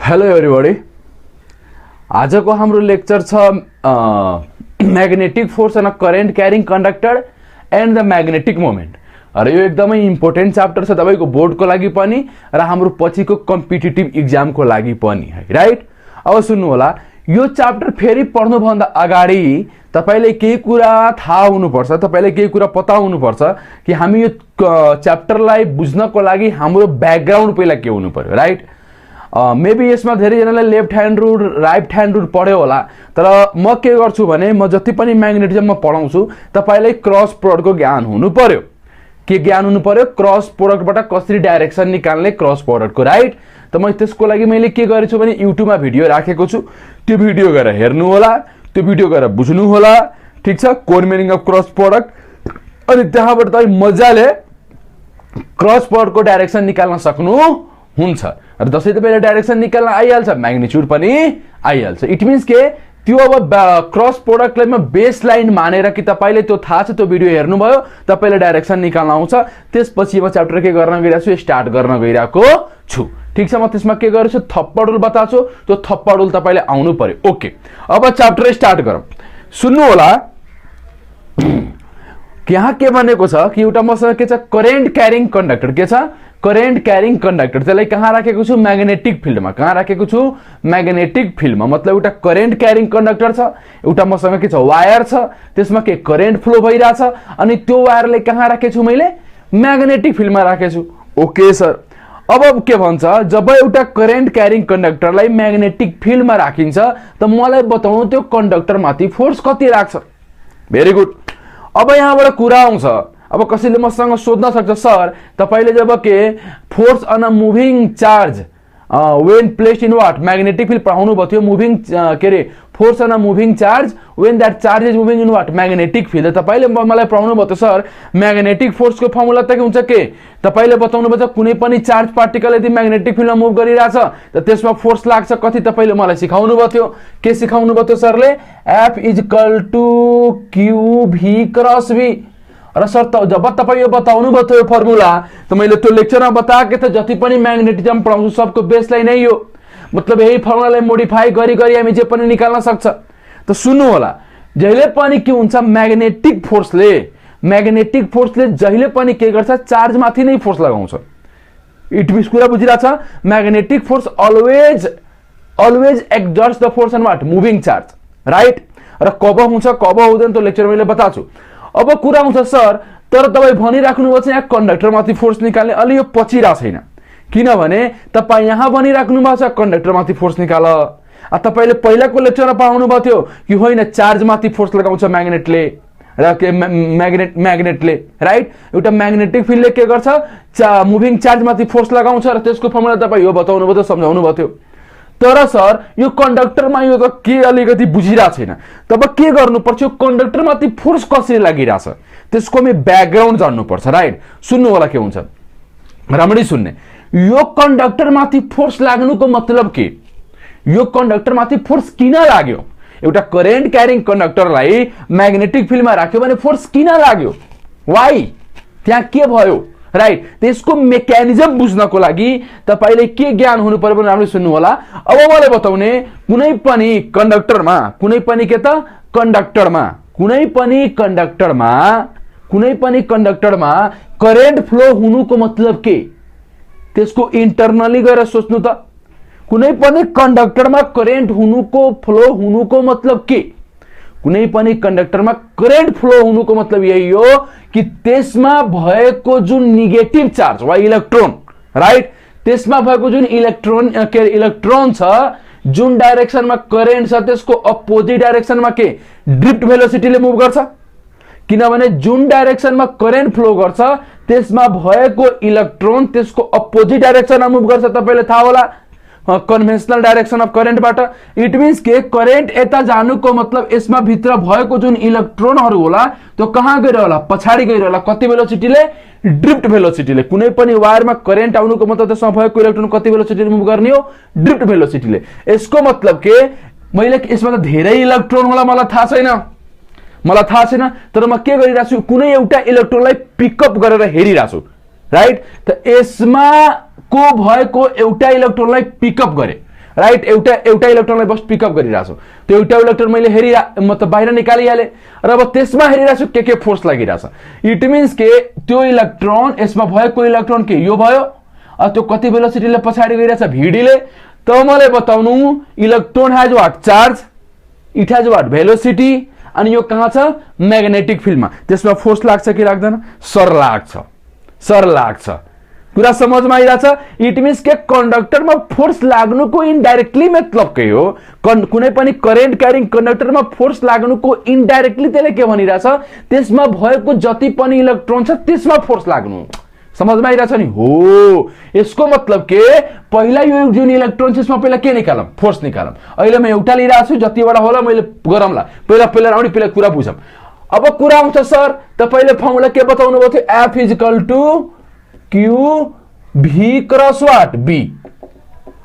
Hello everybody. आजको हाम्रो lecture छ magnetic force and current carrying conductor and the magnetic moment. र यो एकदमै इम्पोर्टेन्ट च्याप्टर छ तपाईको बोर्डको लागि पनि र हाम्रो पछिको कम्पिटिटिभ एक्जामको लागि पनि है, राइट। अब सुन्नु होला, यो च्याप्टर फेरि पढ्नुभन्दा अगाडि तपाईले केही कुरा थाहा हुनुपर्छ, तपाईले केही कुरा पत्ता हुनुपर्छ कि हामी यो च्याप्टरलाई बुझ्नको लागि हाम्रो ब्याकग्राउन्ड पहिला के हुनु पर्यो, राइट। मेबी यसमा धेरैजनाले left hand rule right hand rule पढ्यो होला, तर म के गर्छु भने म जति पनि म्याग्नेटिजममा पढाउँछु तपाईलाई क्रस प्रोडक्टको ज्ञान हुनु पर्यो। के ज्ञान हुनु पर्यो? क्रस प्रोडक्टबाट कसरी डाइरेक्सन निकाल्ने क्रस प्रोडक्टको, राइट। त म त्यसको लागि मैले के गरेछु भने युट्युबमा भिडियो राखेको छु, त्यो भिडियो गएर हेर्नु होला, त्यो भिडियो गएर बुझ्नु होला, ठीक छ। Core meaning of cross product, अनि त्यहाँबाट तपाईँ मजाले क्रस प्रोडक्टको डाइरेक्सन निकाल्न सक्नु हुन्छ। र जसै तपाईले डाइरेक्सन निकाल्न आइहाल्छ म्याग्निट्युड पनि आइहाल्छ। इट मिन्स के त्यो अब क्रस प्रोडक्टलाई म बेस लाइन मानेर कि तपाईले त्यो थाहा छ, त्यो भिडियो हेर्नुभयो, तपाईले डाइरेक्सन निकाल्न आउँछ। त्यसपछि म च्याप्टर के गर्न गइरहेको छु, स्टार्ट गर्न गइरहेको छु, ठीक छ। म त्यसमा के गर्छु, थप्पा रुल बताछु, त्यो थप्पा रुल तपाईले आउनु पर्यो। ओके, अब च्याप्टर स्टार्ट गरौँ। सुन्नु होला, यहाँ के भनेको छ कि एउटा मसँग के छ, करेन्ट क्यारिङ कन्डक्टर। के छ? Current carrying conductor. त्यसलाई कहाँ राखेको छु? म्याग्नेटिक फिल्डमा। कहाँ राखेको छु? म्याग्नेटिक फिल्डमा। मतलब एउटा करेन्ट क्यारिङ कन्डक्टर छ, एउटा मसँग के छ, वायर छ, त्यसमा के करेन्ट फ्लो भइरहेछ, अनि त्यो वायरलाई कहाँ राखेको छु मैले? म्याग्नेटिक फिल्डमा राखेको छु। Okay sir. अब के भन्छ, जब एउटा करेन्ट क्यारिङ कन्डक्टरलाई म्याग्नेटिक फिल्डमा राखिन्छ त मलाई बताउनु त्यो कन्डक्टरमाथि फोर्स कति लाग्छ। Very good. अब यहाँबाट कुरा आउँछ, अब कसैले मसँग सोध्न सक्छ, सर तपाईले जब के force on a moving charge when placed in what magnetic field पढाउनु भयो थियो, मुभिङ के रे force on a moving charge when that charge is moving in what magnetic field. तपाईले मलाई पढाउनु भयो त सर म्याग्नेटिक फोर्सको फर्मुला त के हुन्छ, के तपाईले बताउनु भयो कुनै पनि चार्ज पार्टिकल यदि म्याग्नेटिक फिल्डमा मुभ गरिरहेछ त त्यसमा फोर्स लाग्छ कति, तपाईले मलाई सिकाउनु भयो थियो। के सिकाउनु भयो थियो सरले? F = Q V cross V। र सर जब तपाईँ यो बताउनु भयो त्यो फर्मुला त मैले त्यो लेक्चरमा बताएकै थिएँ, जति पनि म्याग्नेटिजम पढाउँछु सबको बेसलाइन नै यो, मतलब यही फर्मुलालाई मोडिफाई गरी गरी हामी जे पनि निकाल्न सक्छ। त सुन्नु होला, जहिले पनि के हुन्छ, म्याग्नेटिक फोर्सले जहिले पनि के गर्छ, चार्ज माथि नै फोर्स लगाउँछ। इट मिन्स कुरा बुझिरहेछ, magnetic force always exerts the force on what moving charge, right. र कब हुन्छ कब हुँदैन त्यो लेक्चर मैले बताछु। अब कुरा आउँछ, सर तर तपाईँ भनिराख्नु भएको छ यहाँ कन्डक्टरमाथि फोर्स निकाल्ने, अलि यो पचिरहेको छैन, किनभने तपाईँ यहाँ भनिराख्नु भएको छ कन्डक्टरमाथि फोर्स निकाल। तपाईले पहिलाको लेक्चरमा पढाउनु भएको थियो कि होइन चार्जमाथि फोर्स लगाउँछ म्याग्नेटले र के म्याग्नेटले, राइट। एउटा म्याग्नेटिक फिल्डले के गर्छ, मुभिङ चार्जमाथि फोर्स लगाउँछ र त्यसको फर्मुला तपाईँ यो बताउनु भयो, सम्झाउनु भयो थियो। तर सर यो कन्डक्टरमा यो त के अलिकति बुझिरहेको छैन। तब के गर्नुपर्छ, कन्डक्टरमाथि फोर्स कसरी लागिरहेछ त्यसको हामी ब्याकग्राउन्ड जान्नुपर्छ, राइट। सुन्नु होला के हुन्छ, राम्ररी सुन्ने। यो कन्डक्टरमाथि फोर्स लाग्नुको मतलब के, यो कन्डक्टरमाथि फोर्स किन लाग्यो? एउटा करेन्ट क्यारिङ कन्डक्टरलाई म्याग्नेटिक फिल्डमा राख्यो भने फोर्स किन लाग्यो, वाइ, त्यहाँ के भयो, राइट। त्यसको मेकानिजम बुझ्नको लागि तपाईले के ज्ञान हुनु पर्यो भने राम्ररी सुन्नु होला। अब मलाई बताउने, कुनै पनि कन्डक्टरमा करेन्ट फ्लो हुनुको मतलब के, त्यसको इन्टरनली गएर सोच्नु त। कुनै पनि कन्डक्टरमा करेन्ट फ्लो हुनुको मतलब के? कुनै पनि कन्डक्टरमा करेन्ट फ्लो हुनुको मतलब यही हो कि त्यसमा भएको जुन नेगेटिभ चार्ज वा इलेक्ट्रोन, राइट, त्यसमा भएको जुन इलेक्ट्रोन छ, जुन डाइरेक्सनमा करेन्ट छ त्यसको अपोजिट डाइरेक्सनमा के ड्रिफ्ट भेलोसिटीले मुभ गर्छ। किनभने जुन डाइरेक्सनमा करेन्ट फ्लो गर्छ त्यसमा भएको इलेक्ट्रोन त्यसको अपोजिट डाइरेक्सनमा मुभ गर्छ। तपाईलाई थाहा होला कन्भेन्सनल डाइरेक्सन अफ करेन्टबाट। इट मिन्स के करेन्ट यता जानुको मतलब यसमा भित्र भएको जुन इलेक्ट्रोनहरू होला त्यो कहाँ गएर होला, पछाडि गएर होला। कति भेलोसिटीले? ड्रिफ्ट भेलोसिटीले। कुनै पनि वायरमा करेन्ट आउनुको मतलब त्यसमा भएको इलेक्ट्रोन कति भेलोसिटीले मुभ गर्ने हो? ड्रिफ्ट भेलोसिटीले। यसको मतलब के मैले यसमा त धेरै इलेक्ट्रोन होला मलाई थाहा छैन, तर म के गरिरहेको छु, कुनै एउटा इलेक्ट्रोनलाई पिकअप गरेर हेरिरहेको छु, राइट। त यसमा को भएको एउटा इलेक्ट्रोनलाई पिकअप गरे राइट। एउटा इलेक्ट्रोनलाई बस पिकअप गरिरहेको छु, त्यो एउटा इलेक्ट्रोन मैले मतलब बाहिर निकालिहालेँ र अब त्यसमा हेरिरहेको छु के फोर्स लागिरहेछ। इट मिन्स के त्यो इलेक्ट्रोन यसमा भएको इलेक्ट्रोन के यो भयो, त्यो कति भेलोसिटीले पछाडि गइरहेछ भीडीले। त मलाई बताउनु electron has what charge, it has what velocity, अनि यो कहाँ छ म्याग्नेटिक फिल्डमा। त्यसमा फोर्स लाग्छ कि लाग्दैन? सर लाग्छ, सर लाग्छ। कुरा समझमा आइरहेछ? इट मिन्स के कन्डक्टरमा फोर्स लाग्नुको इन्डाइरेक्टली मतलब के हो, कुनै पनि करेन्ट क्यारिङ कन्डक्टरमा फोर्स लाग्नुको इन्डाइरेक्टली त्यसले के भनिरहेछ, त्यसमा भएको जति पनि इलेक्ट्रोन छ त्यसमा फोर्स लाग्नु। समझमा आइरहेछ नि? हो, यसको मतलब के पहिला यो जुन इलेक्ट्रोन छ यसमा पहिला के निकालम? फोर्स निकालम। अहिले म एउटा लिइरहेको छु, जतिवटा होला मैले गरमला, पहिला आउने पहिला कुरा बुझम। अब कुरा आउँछ सर तपाईले फर्मुला के बताउनु भयो थियो? F equal to Q V cross what B.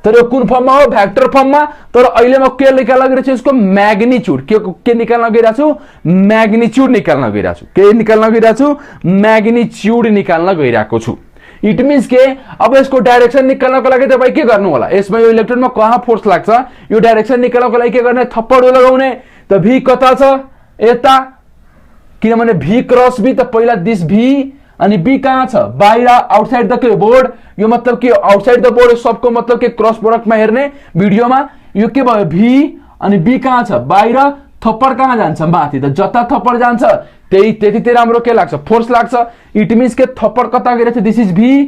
तर यो कुन फर्ममा हो? भेक्टर फर्ममा। तर अहिले म के निकाल्न गइरहेको छु? यसको म्याग्निट्युड। के निकाल्न गइरहेको छु? म्याग्निट्युड निकाल्न गइरहेको छु। के निकाल्न गइरहेको छु? म्याग्निट्युड निकाल्न गइरहेको छु। इट मिन्स के अब यसको डाइरेक्सन निकाल्नको लागि तपाईँ के गर्नु होला? यसमा यो इलेक्ट्रोनमा कहाँ फोर्स लाग्छ यो डाइरेक्सन निकाल्नको लागि के गर्ने? थप्पड लगाउने। त भी कता छ? यता, किनभने भी क्रस बी त पहिला दिस भी अनि बी कहाँ छ? बाहिर, आउटसाइड द बोर्ड। यो मतलब के आउटसाइड द बोर्ड सबको मतलब के क्रस प्रोडक्टमा हेर्ने भिडियोमा यो के भयो? भी अनि बी कहाँ छ? बाहिर। थप्पड कहाँ जान्छ? माथि। त जता थप्पड जान्छ त्यति राम्रो के लाग्छ? फोर्स लाग्छ। इट मिन्स के थप्पड कता गइरहेछ? This is V,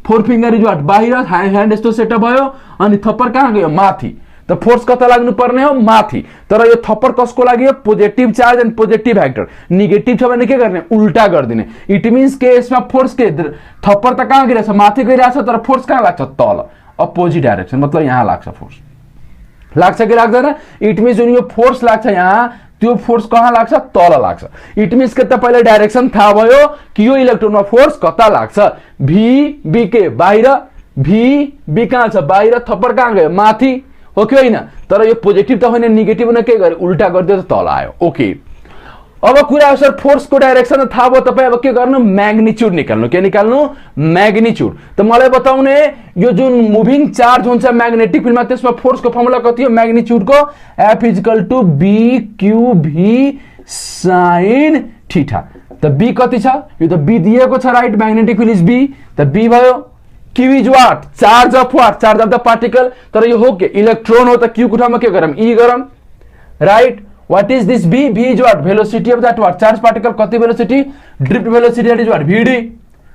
four finger is what बाहिर, ह्यान्ड यस्तो सेटअप भयो अनि थप्पड कहाँ गयो? माथि। त फोर्स कता लाग्नु पर्ने हो? माथि। तर यो थप्पड कसको लागि हो? Positive charge and positive vector. Negative छ भने के गर्ने? उल्टा गरिदिने। इट मिन्स के यसमा फोर्स के थप्पड त कहाँ गइरहेछ? माथि गइरहेछ, तर फोर्स कहाँ लाग्छ? तल, अपोजिट डाइरेक्सन, मतलब यहाँ लाग्छ फोर्स। लाग्छ कि लाग्दैन? इट मिन्स जुन यो फोर्स लाग्छ यहाँ, त्यो फोर्स कहाँ लाग्छ? तल लाग्छ। इट मिन्स के तपाईलाई डाइरेक्सन थाहा भयो कि यो इलेक्ट्रोनमा फोर्स कता लाग्छ। भी बी के बाहिर, भी बी कहाँ छ? बाहिर। थप्पड कहाँ गयो? माथि, हो कि होइन? तर यो पोजिटिभ त होइन, नेगेटिभ न के गरे? उल्टा गरिदियो त तल आयो। ओके, अब कुरा सर फोर्सको डाइरेक्सन थाहा भयो, तपाईँ अब के गर्नु? म्याग्निट्युड निकाल्नु। के निकाल्नु? म्याग्निट्युड। त मलाई बताउने यो जुन मुभिङ चार्ज हुन्छ म्याग्नेटिक फिल्डमा त्यसमा फोर्सको फर्मुला कति हो म्याग्निट्युडको? F equal to B Q V sine theta. त बी कति छ? यो त बी दिएको छ, right? Magnetic field is B. त बी भयो। Q is what? Charge of what? Charge of the particle. तर यो हो के इलेक्ट्रोन हो, त क्यू को ठाउँमा के गरम? ई गरम, right? What is this B? B is what? Velocity of that what? Charge particle. कति velocity? Drift velocity, that is what? VD,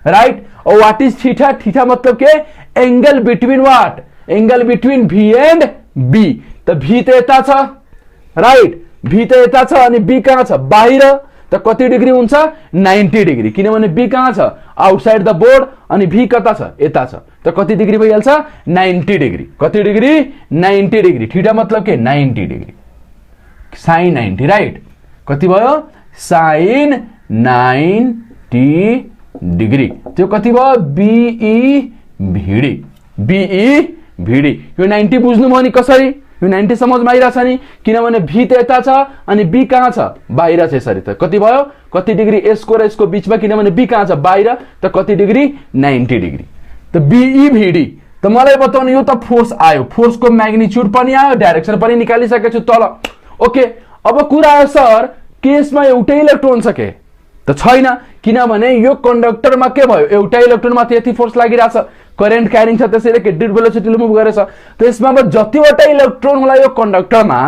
right? और what is theta? Theta मतलब के? Angle between what? Angle between V and B. तो V तो यता छ, right? V तो यता छ अनि B कहाँ छ? बाहिर। त कति डिग्री हुन्छ? 90 डिग्री, किनभने B कहाँ छ? आउटसाइड द बोर्ड अनि V कता छ? यता छ। त कति डिग्री भइहाल्छ? 90 डिग्री। कति डिग्री? 90 डिग्री। थीटा मतलब के? 90 डिग्री, साइन 90, राइट? कति भयो? Sine 90 degree. त्यो कति भयो? B E V D, B E V D. यो 90 बुझ्नु भयो नि कसरी? यो 90 समझमा आइरहेछ नि? किनभने भी त यता छ अनि बी कहाँ छ? बाहिर छ। यसरी त कति भयो? कति डिग्री यसको र यसको बीचमा? किनभने बी कहाँ छ? बाहिर। त कति डिग्री? 90 डिग्री। त बीई भिडी। त मलाई बताउनु, यो त फोर्स आयो, फोर्सको म्याग्निट्युड पनि आयो, डाइरेक्सन पनि निकालिसकेको छु तल। ओके, अब कुरा आयो सर केसमा एउटै इलेक्ट्रोन छ के? त छैन, किनभने यो कन्डक्टरमा के भयो? एउटा इलेक्ट्रोनमा त्यति फोर्स लागिरहेछ, करेन्ट क्यारिङ छ, त्यसैले के ड्रिफ्ट भेलोसिटीले मुभ गरेछ। त यसमा अब जतिवटा इलेक्ट्रोन होला यो कन्डक्टरमा,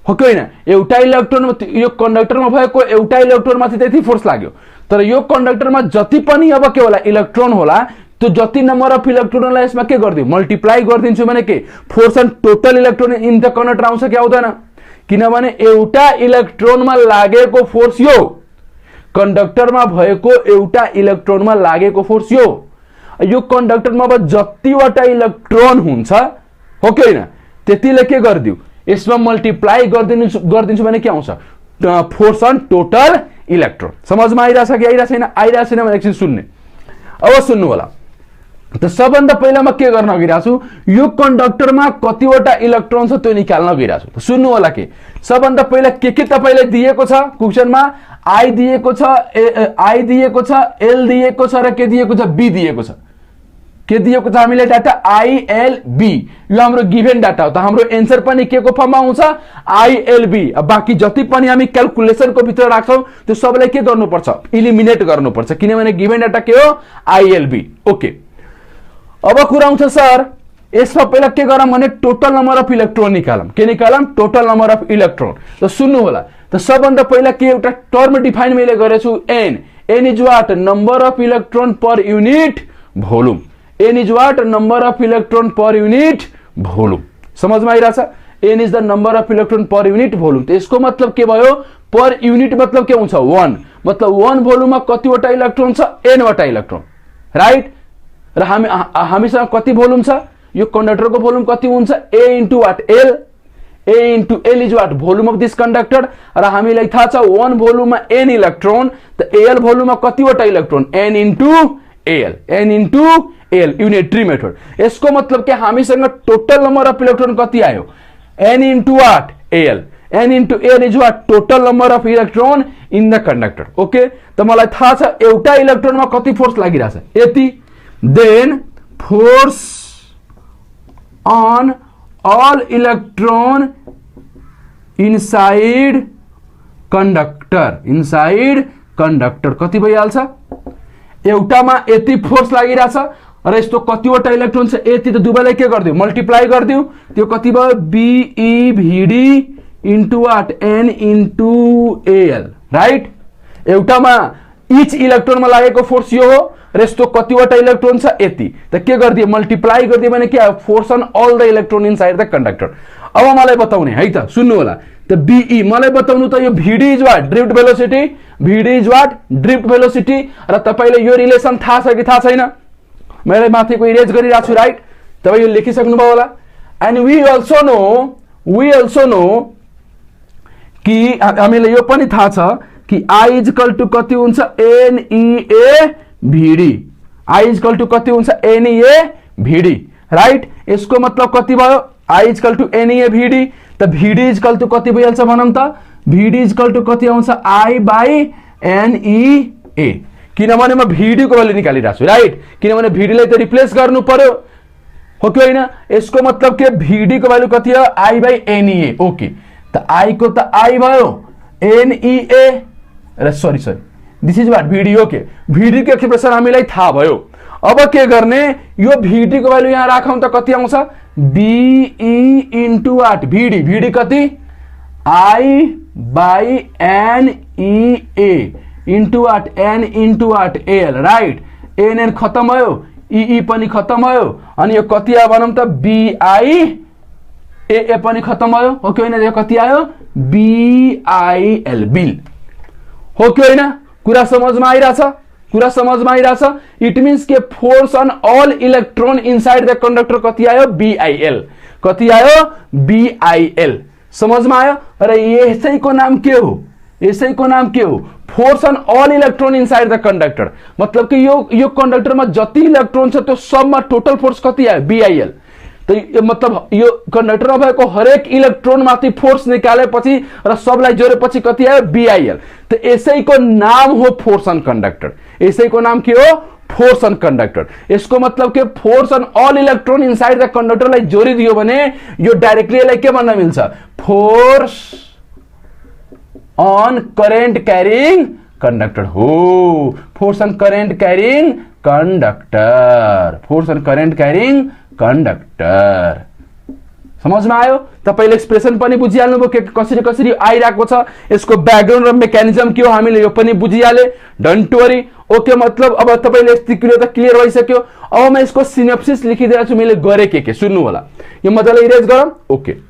हो कि होइन? एउटा इलेक्ट्रोन, यो कन्डक्टरमा भएको एउटा इलेक्ट्रोनमाथि त्यति फोर्स लाग्यो। तर यो कन्डक्टरमा जति पनि अब के होला? इलेक्ट्रोन होला, त्यो जति नम्बर अफ इलेक्ट्रोनलाई यसमा के गरिदियो? मल्टिप्लाई गरिदिन्छु भने के force on total electron in the conductor आउँछ कि आउँदैन? किनभने एउटा इलेक्ट्रोनमा लागेको फोर्स यो, कन्डक्टरमा भएको एउटा इलेक्ट्रोनमा लागेको फोर्स यो। यो कन्डक्टरमा अब जतिवटा इलेक्ट्रोन हुन्छ, हो कि होइन, त्यतिले के गरिदियो? यसमा मल्टिप्लाई गरिदिन्छु भने के आउँछ? Force on total electron. समझमा आइरहेछ कि आइरहेछ छैन? आइरहेछ छैन भने एकछिन सुन्ने। अब सुन्नु होला। त सबभन्दा पहिला म के गर्न गइरहेको छु? यो कन्डक्टरमा कतिवटा इलेक्ट्रोन छ त्यो निकाल्न गइरहेको छु। त सुन्नु होला के सबभन्दा पहिला के तपाईलाई दिएको छ क्वेशनमा? आई दिएको छ, आई दिएको छ, एल दिएको छ र के दिएको छ? बी दिएको छ। के दिएको छ हामीले डाटा आईएलबी, यो हाम्रो गिभन डाटा हो। त हाम्रो एन्सर पनि के को फर्ममा आउँछ आईएलबी। अब बाँकी जति पनि हामी क्याल्कुलेसनको भित्र राख्छौँ त्यो सबैलाई के गर्नुपर्छ इलिमिनेट गर्नुपर्छ, किनभने गिभन डाटा के हो आईएलबी। ओके, अब कुरा आउँछ सर यसमा पहिला के गरौँ भने टोटल नम्बर अफ इलेक्ट्रोन निकालौँ। के निकालौँ टोटल नम्बर अफ इलेक्ट्रोन। त सुन्नु होला, त सबभन्दा पहिला के एउटा टर्म डिफाइन मैले गरेछु N. N is what number of electron per unit volume. N is what number of electron per unit volume. समझ में आइरहेछ, N is the number of electron per unit volume. तो इसको मतलब के भयो पर यूनिट मतलब के हुन्छ 1, मतलब 1 वॉल्यूम में कतिवटा इलेक्ट्रॉन छ n वटा इलेक्ट्रॉन, राइट। र हामीसँग कति वॉल्यूम छ, यो कंडक्टर को वॉल्यूम कति हुन्छ a into what l, a into l is what volume of this conductor. र हामीलाई थाहा छ 1 वॉल्यूम में n इलेक्ट्रॉन, त al वॉल्यूम में कतिवटा electron n into al, n into al unitary method. यसको मतलब के हामीसँग टोटल नंबर अफ इलेक्ट्रॉन कति आयो n into what al, n into al is what total number of electron in the conductor. Okay, त मलाई थाहा छ एउटा इलेक्ट्रॉन में कति फोर्स लागिरहेछ यति, then force on all electron inside conductor कति भइहाल्छ एउटामा यति फोर्स लागिरहेछ र यस्तो कतिवटा इलेक्ट्रोन छ यति, त दुवैलाई के गर्दियौ मल्टिप्लाई गर्दियौ, त्यो कति भयो B E V D into what N into L, right. एउटामा इच इलेक्ट्रोनमा लागेको फोर्स यो हो र यस्तो कतिवटा इलेक्ट्रोन छ यति, त के गर्दियो मल्टिप्लाई गर्दियो भने के force on all the electron inside the conductor. अब मलाई बताउने है त, सुन्नु होला, त बीई मलाई बताउनु त यो V D is what drift velocity, V D is what drift velocity. र तपाईले यो रिलेसन थाहा छ कि थाहा छैन, मैले माथिको इरेज गरिरहेको छु, राइट। तपाई यो लेखिसक्नु भयो होला। एन्ड वी अल्सो नो कि हामीले यो पनि थाहा छ कि आई इज इक्वल टु कति हुन्छ N E A V D, I is equal to कति हुन्छ एनईए भीडी, राइट। यसको मतलब कति भयो I is equal to N E A V D, त भीडी इज इक्वल टु कति भइहाल्छ भनौँ त, भीडी इज इक्वल टु कति आउँछ आई बाई एनईए, किनभने म भीडी को भ्यालु निकालिरहेको छु, राइट। किनभने भीडीलाई त रिप्लेस गर्नु पर्यो, हो कि होइन। यसको मतलब के भीडी को भ्यालु कति हो आई बाई एनईए। ओके, त आई को त आई भयो एनईए र sorry this is what V D. Okay, V D को एक्सप्रेसन हामीलाई थाहा भयो। अब के गर्ने, यो भीडी को भ्यालु यहाँ राखौं त कति आउँछ BE into what VD, VD कति I by NEA into what N into what L, right. N खत्म भयो, ई पनि खत्म भयो, अनि यो कति आयो भनौँ त बीआई ए पनि खत्म भयो, हो कि होइन। यो कति आयो बीआईएल बिल, हो कि होइन। कुरा समझमा आइरहेछ, कुरा समझमा आइरहेछ। इट मीन्स के force on all electron inside the conductor कति आयो बीआईएल, कति आयो बीआईएल, समझमा आयो। र यसैको नाम के हो, यसैको नाम के हो force on all electron inside the conductor. मतलब कि यो कंडक्टर में जति इलेक्ट्रोन छ त्यो सबमा टोटल फोर्स कति आयो बीआईएल। तो मतलब यो कंडक्टर में भएको हरेक इलेक्ट्रोन माथि फोर्स निकालेपछि र सबलाई जोडेपछि कति आयो बीआईएल। तो यसैको नाम हो फोर्स अन कंडक्टर, यसैको नाम के हो फोर्स अन कंडक्टर। यसको मतलब के force on all electron inside the कंडक्टरलाई जोडिदियो भने यो डाइरेक्टली यसलाई के भन्न मिल्छ force on current carrying conductor हो, force on current carrying conductor, force on current carrying conductor। समझमा आयो। तपाईले एक्सप्रेसन पनि बुझिहाल्नु भयो के कसरी कसरी आइराको छ, यसको ब्याकग्राउन्ड र मेकानिजम के हो हामीले यो पनि बुझिहाले, डोन्ट वरी। ओके, मतलब अब तपाईले यति क्लियर भइसक्यो। अब म यसको सिनोप्सिस लेखिदिएको छु मैले गरे के सुन्नु होला, यो मजाले इरेज गरौँ। ओके,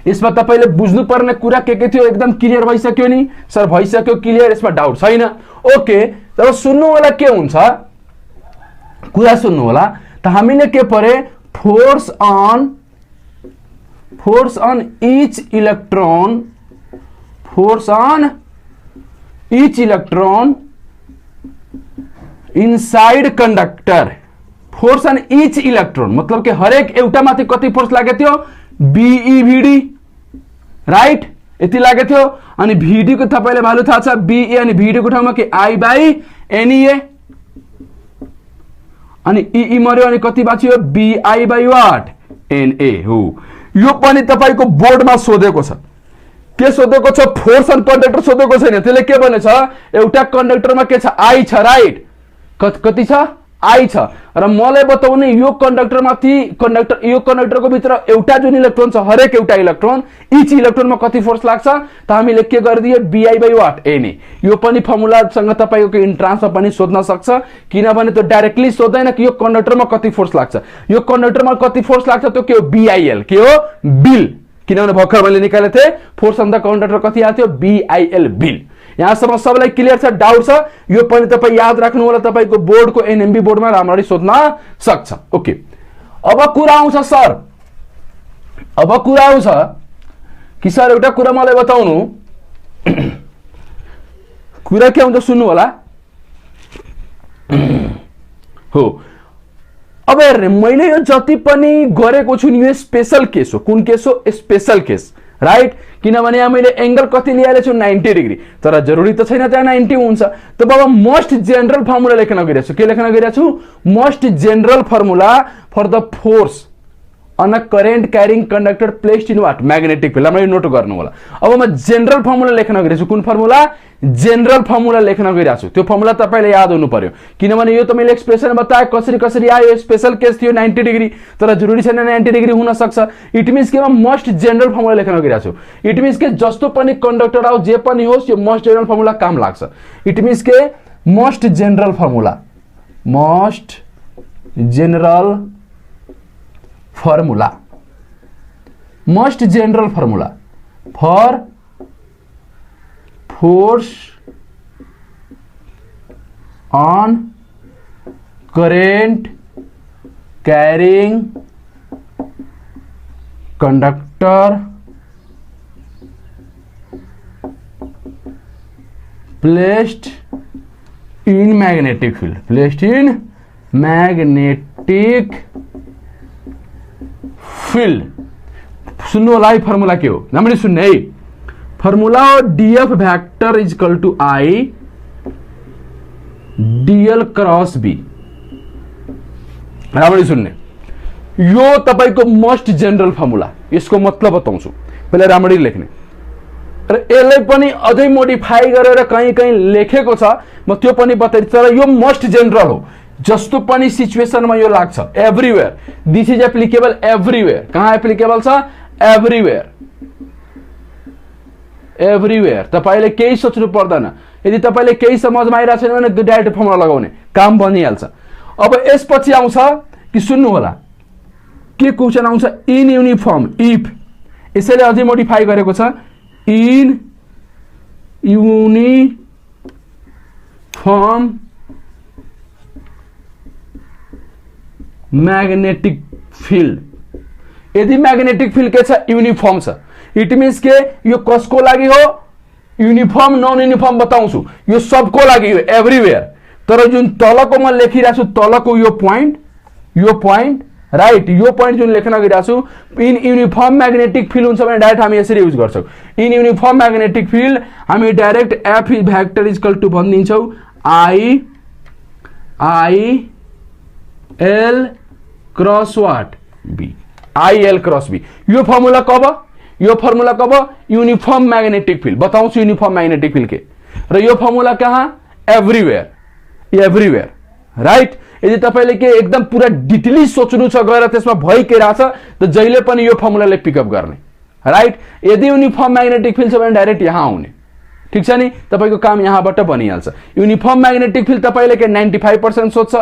यसमा तपाईले बुझ्नु पर्ने कुरा के थियो एकदम क्लियर भइसक्यो नि सर, भइसक्यो क्लियर, यसमा डाउट छैन। ओके, तर सुन्नु होला के हुन्छ, कुरा सुन्नु होला। त हामीले के परे force on each electron, force on each electron inside conductor, force on each electron मतलब के हरेक एउटा माथि कति फोर्स लागेको थियो बीई भीडी, राइट, यति लागेको थियो। अनि भीडी को तपाईलाई भ्यालु थाहा छ बीए अनि भीडी को ठाउँमा के आई बाई एनईए, अनि ई मर्यो अनि कति बाँच्यो BI बाई वाट NA हो। यो पनि तपाईको बोर्डमा सोधेको छ। के सोधेको छ फोर्स अन कन्डक्टर सोधेको छैन। त्यसले के भनेछ एउटा कन्डक्टरमा के छ I छ राइट कति छ I छ र मलाई बताउने यो कन्डक्टरमाथि यो कन्डक्टरको भित्र एउटा जुन इलेक्ट्रोन छ हरेक एउटा इलेक्ट्रोन इच इलेक्ट्रोनमा कति फोर्स लाग्छ त हामीले के गरिदिए BI बाई वाट NA। यो पनि फर्मुलासँग तपाईको इन्ट्रान्समा पनि सोध्न सक्छ किनभने त्यो डाइरेक्टली सोध्दैन कि यो कन्डक्टरमा कति फोर्स लाग्छ। यो कन्डक्टरमा कति फोर्स लाग्छ त्यो के हो BIL के हो बिल किनभने भर्खर मैले निकालेको थिएँ फोर्स अन द कन्डक्टर कति आएको थियो BIL बिल। यहाँसम्म सबैलाई क्लियर छ डाउट छ यो पनि तपाई याद राख्नु होला तपाईको बोर्डको एनएमबी बोर्डमा राम्ररी सोध्न सक्छ। ओके अब कुरा आउँछ सर अब कुरा आउँछ कि सर एउटा कुरा मलाई बताउनु कुरा के आउँछ सुन्नु होला हो। अब हेर्ने मैले यो जति पनि गरेको छु नि यो स्पेशल केस हो। कुन केस हो स्पेशल केस राइट किनभने यहाँ मैले एंगल कति लिएको छु 90 डिग्री तर जरुरी त छैन त्यहाँ 90 हुन्छ। त बाबा मोस्ट जनरल फर्मुला लेख्न गइरहेछु। के लेख्न गइरहेछु most general formula for the force on a current carrying conductor placed in what magnetic field. हामीले नोट गर्नु होला। अब म जनरल फर्मुला लेख्न गइरहेछु। कुन फर्मुला जनरल फर्मुला लेख्न गइरहेछु। त्यो फर्मुला तपाईले याद हुनु पर्यो किनभने यो त मैले एक्सप्रेसन बताए कसरी कसरी आयो। स्पेशल केस थियो 90 डिग्री तर जरुरी छैन 90 डिग्री हुन सक्छ। इट मीन्स के म मोस्ट जनरल फर्मुला लेख्न गइरहेछु। इट मीन्स के जस्तो पनि कंडक्टर आओ जे पनि होस् यो मोस्ट जनरल फर्मुला काम लाग्छ। इट मीन्स के most general formula most general formula for force on current carrying conductor placed in magnetic field. सुन्नु होला है फर्मुला के हो राम्ररी सुन्ने है। फर्मुला हो DF vector is equal to I DL cross B। राम्ररी सुन्ने यो तपाईको मोस्ट जनरल फर्मुला यसको मतलब बताउँछु पहिले राम्ररी लेख्ने र यसलाई पनि अझै मोडिफाई गरेर कहीं कहीं लेखेको छ म त्यो पनि बताइदिन्छु तर यो मोस्ट जनरल हो। जस्तो पनि सिचुएसनमा यो लाग्छ everywhere this is applicable everywhere. कहाँ एप्लिकेबल छ एभ्रीवेयर तपाईले केही सोच्नु पर्दैन। यदि तपाईले केही समझमा आइरा छैन भने डाइरेक्ट फर्मुला लगाउने काम बनिहाल्छ। अब यसपछि आउँछ कि सुन्नु होला के क्वेशन आउँछ इन युनिफर्म इफ यसैले अझै मोडिफाई गरेको छ इन युनिफर्म मैग्नेटिक फील्ड। यदि मैग्नेटिक फील्ड के छ यूनिफॉर्म छ इट मीन्स के यो कसको लागि हो यूनिफॉर्म नॉन यूनिफॉर्म बताउँछु यो सबको लागि हो एभ्रीवेयर। तर जुन तलको म लेखिरहेछु तलको यो पॉइंट राइट यो पॉइंट जुन लेख्न गइरहेछु इन यूनिफॉर्म मैग्नेटिक फील्ड हुन्छ भने डाइरेक्ट हामी यसरी युज गर्छौं। इन यूनिफॉर्म मैग्नेटिक फील्ड हामी direct F vector is equal to भन्दिन्छौं I cross what B IL cross B। यो फर्मुला कब यूनिफॉर्म मैग्नेटिक फील्ड बताउँछु यूनिफॉर्म मैग्नेटिक फील्ड के र यो फर्मुला कहाँ एभ्रीवेयर राइट। यदि तपाईले के एकदम पूरा डिटेली सोच्नु छ गएर त्यसमा भइ के राछ त जहिले पनि यो फर्मुलाले पिकअप गर्ने राइट। यदि यूनिफॉर्म मैग्नेटिक फील्ड छ भने डाइरेक्ट यहाँ आउने ठीक छ नि तपाईको काम यहाँबाट बनिहाल्छ। यूनिफॉर्म मैग्नेटिक फील्ड तपाईले के 95% सोच्छ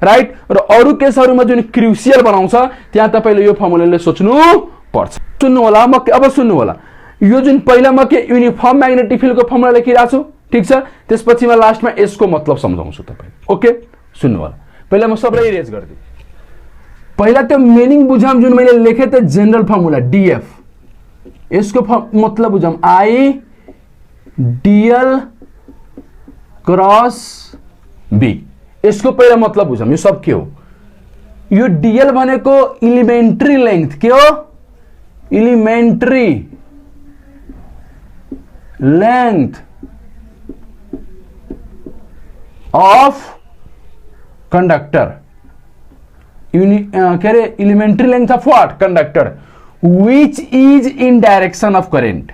राइट र अरु केसहरुमा जुन क्रुशियल बनाउँछ त्यहाँ तपाईले यो फर्मुलाले सोच्नु पर्छ। सुन्नु होला अब सुन्नु होला यो जुन पहिला म के यूनिफॉर्म मैग्नेटिक फील्ड को फर्मुला लेखिराछु ठीक छ त्यसपछि म लास्टमा यसको मतलब सम्झाउँछु तपाईले। ओके सुन्नु होला पहिला म सबलाई इरेज गर्दिए पहिला त्यो मिनिङ बुझाम जुन मैले लेखे त जनरल फर्मुला DF यसको मतलब बुझाम I DL क्रॉस B। यसको पहिला मतलब बुझाम यो सब के हो यो DL भनेको एलिमेन्ट्री लेंथ के हो एलिमेन्ट्री लेंथ of conductor के अरे elementary length of what conductor which is in direction of current,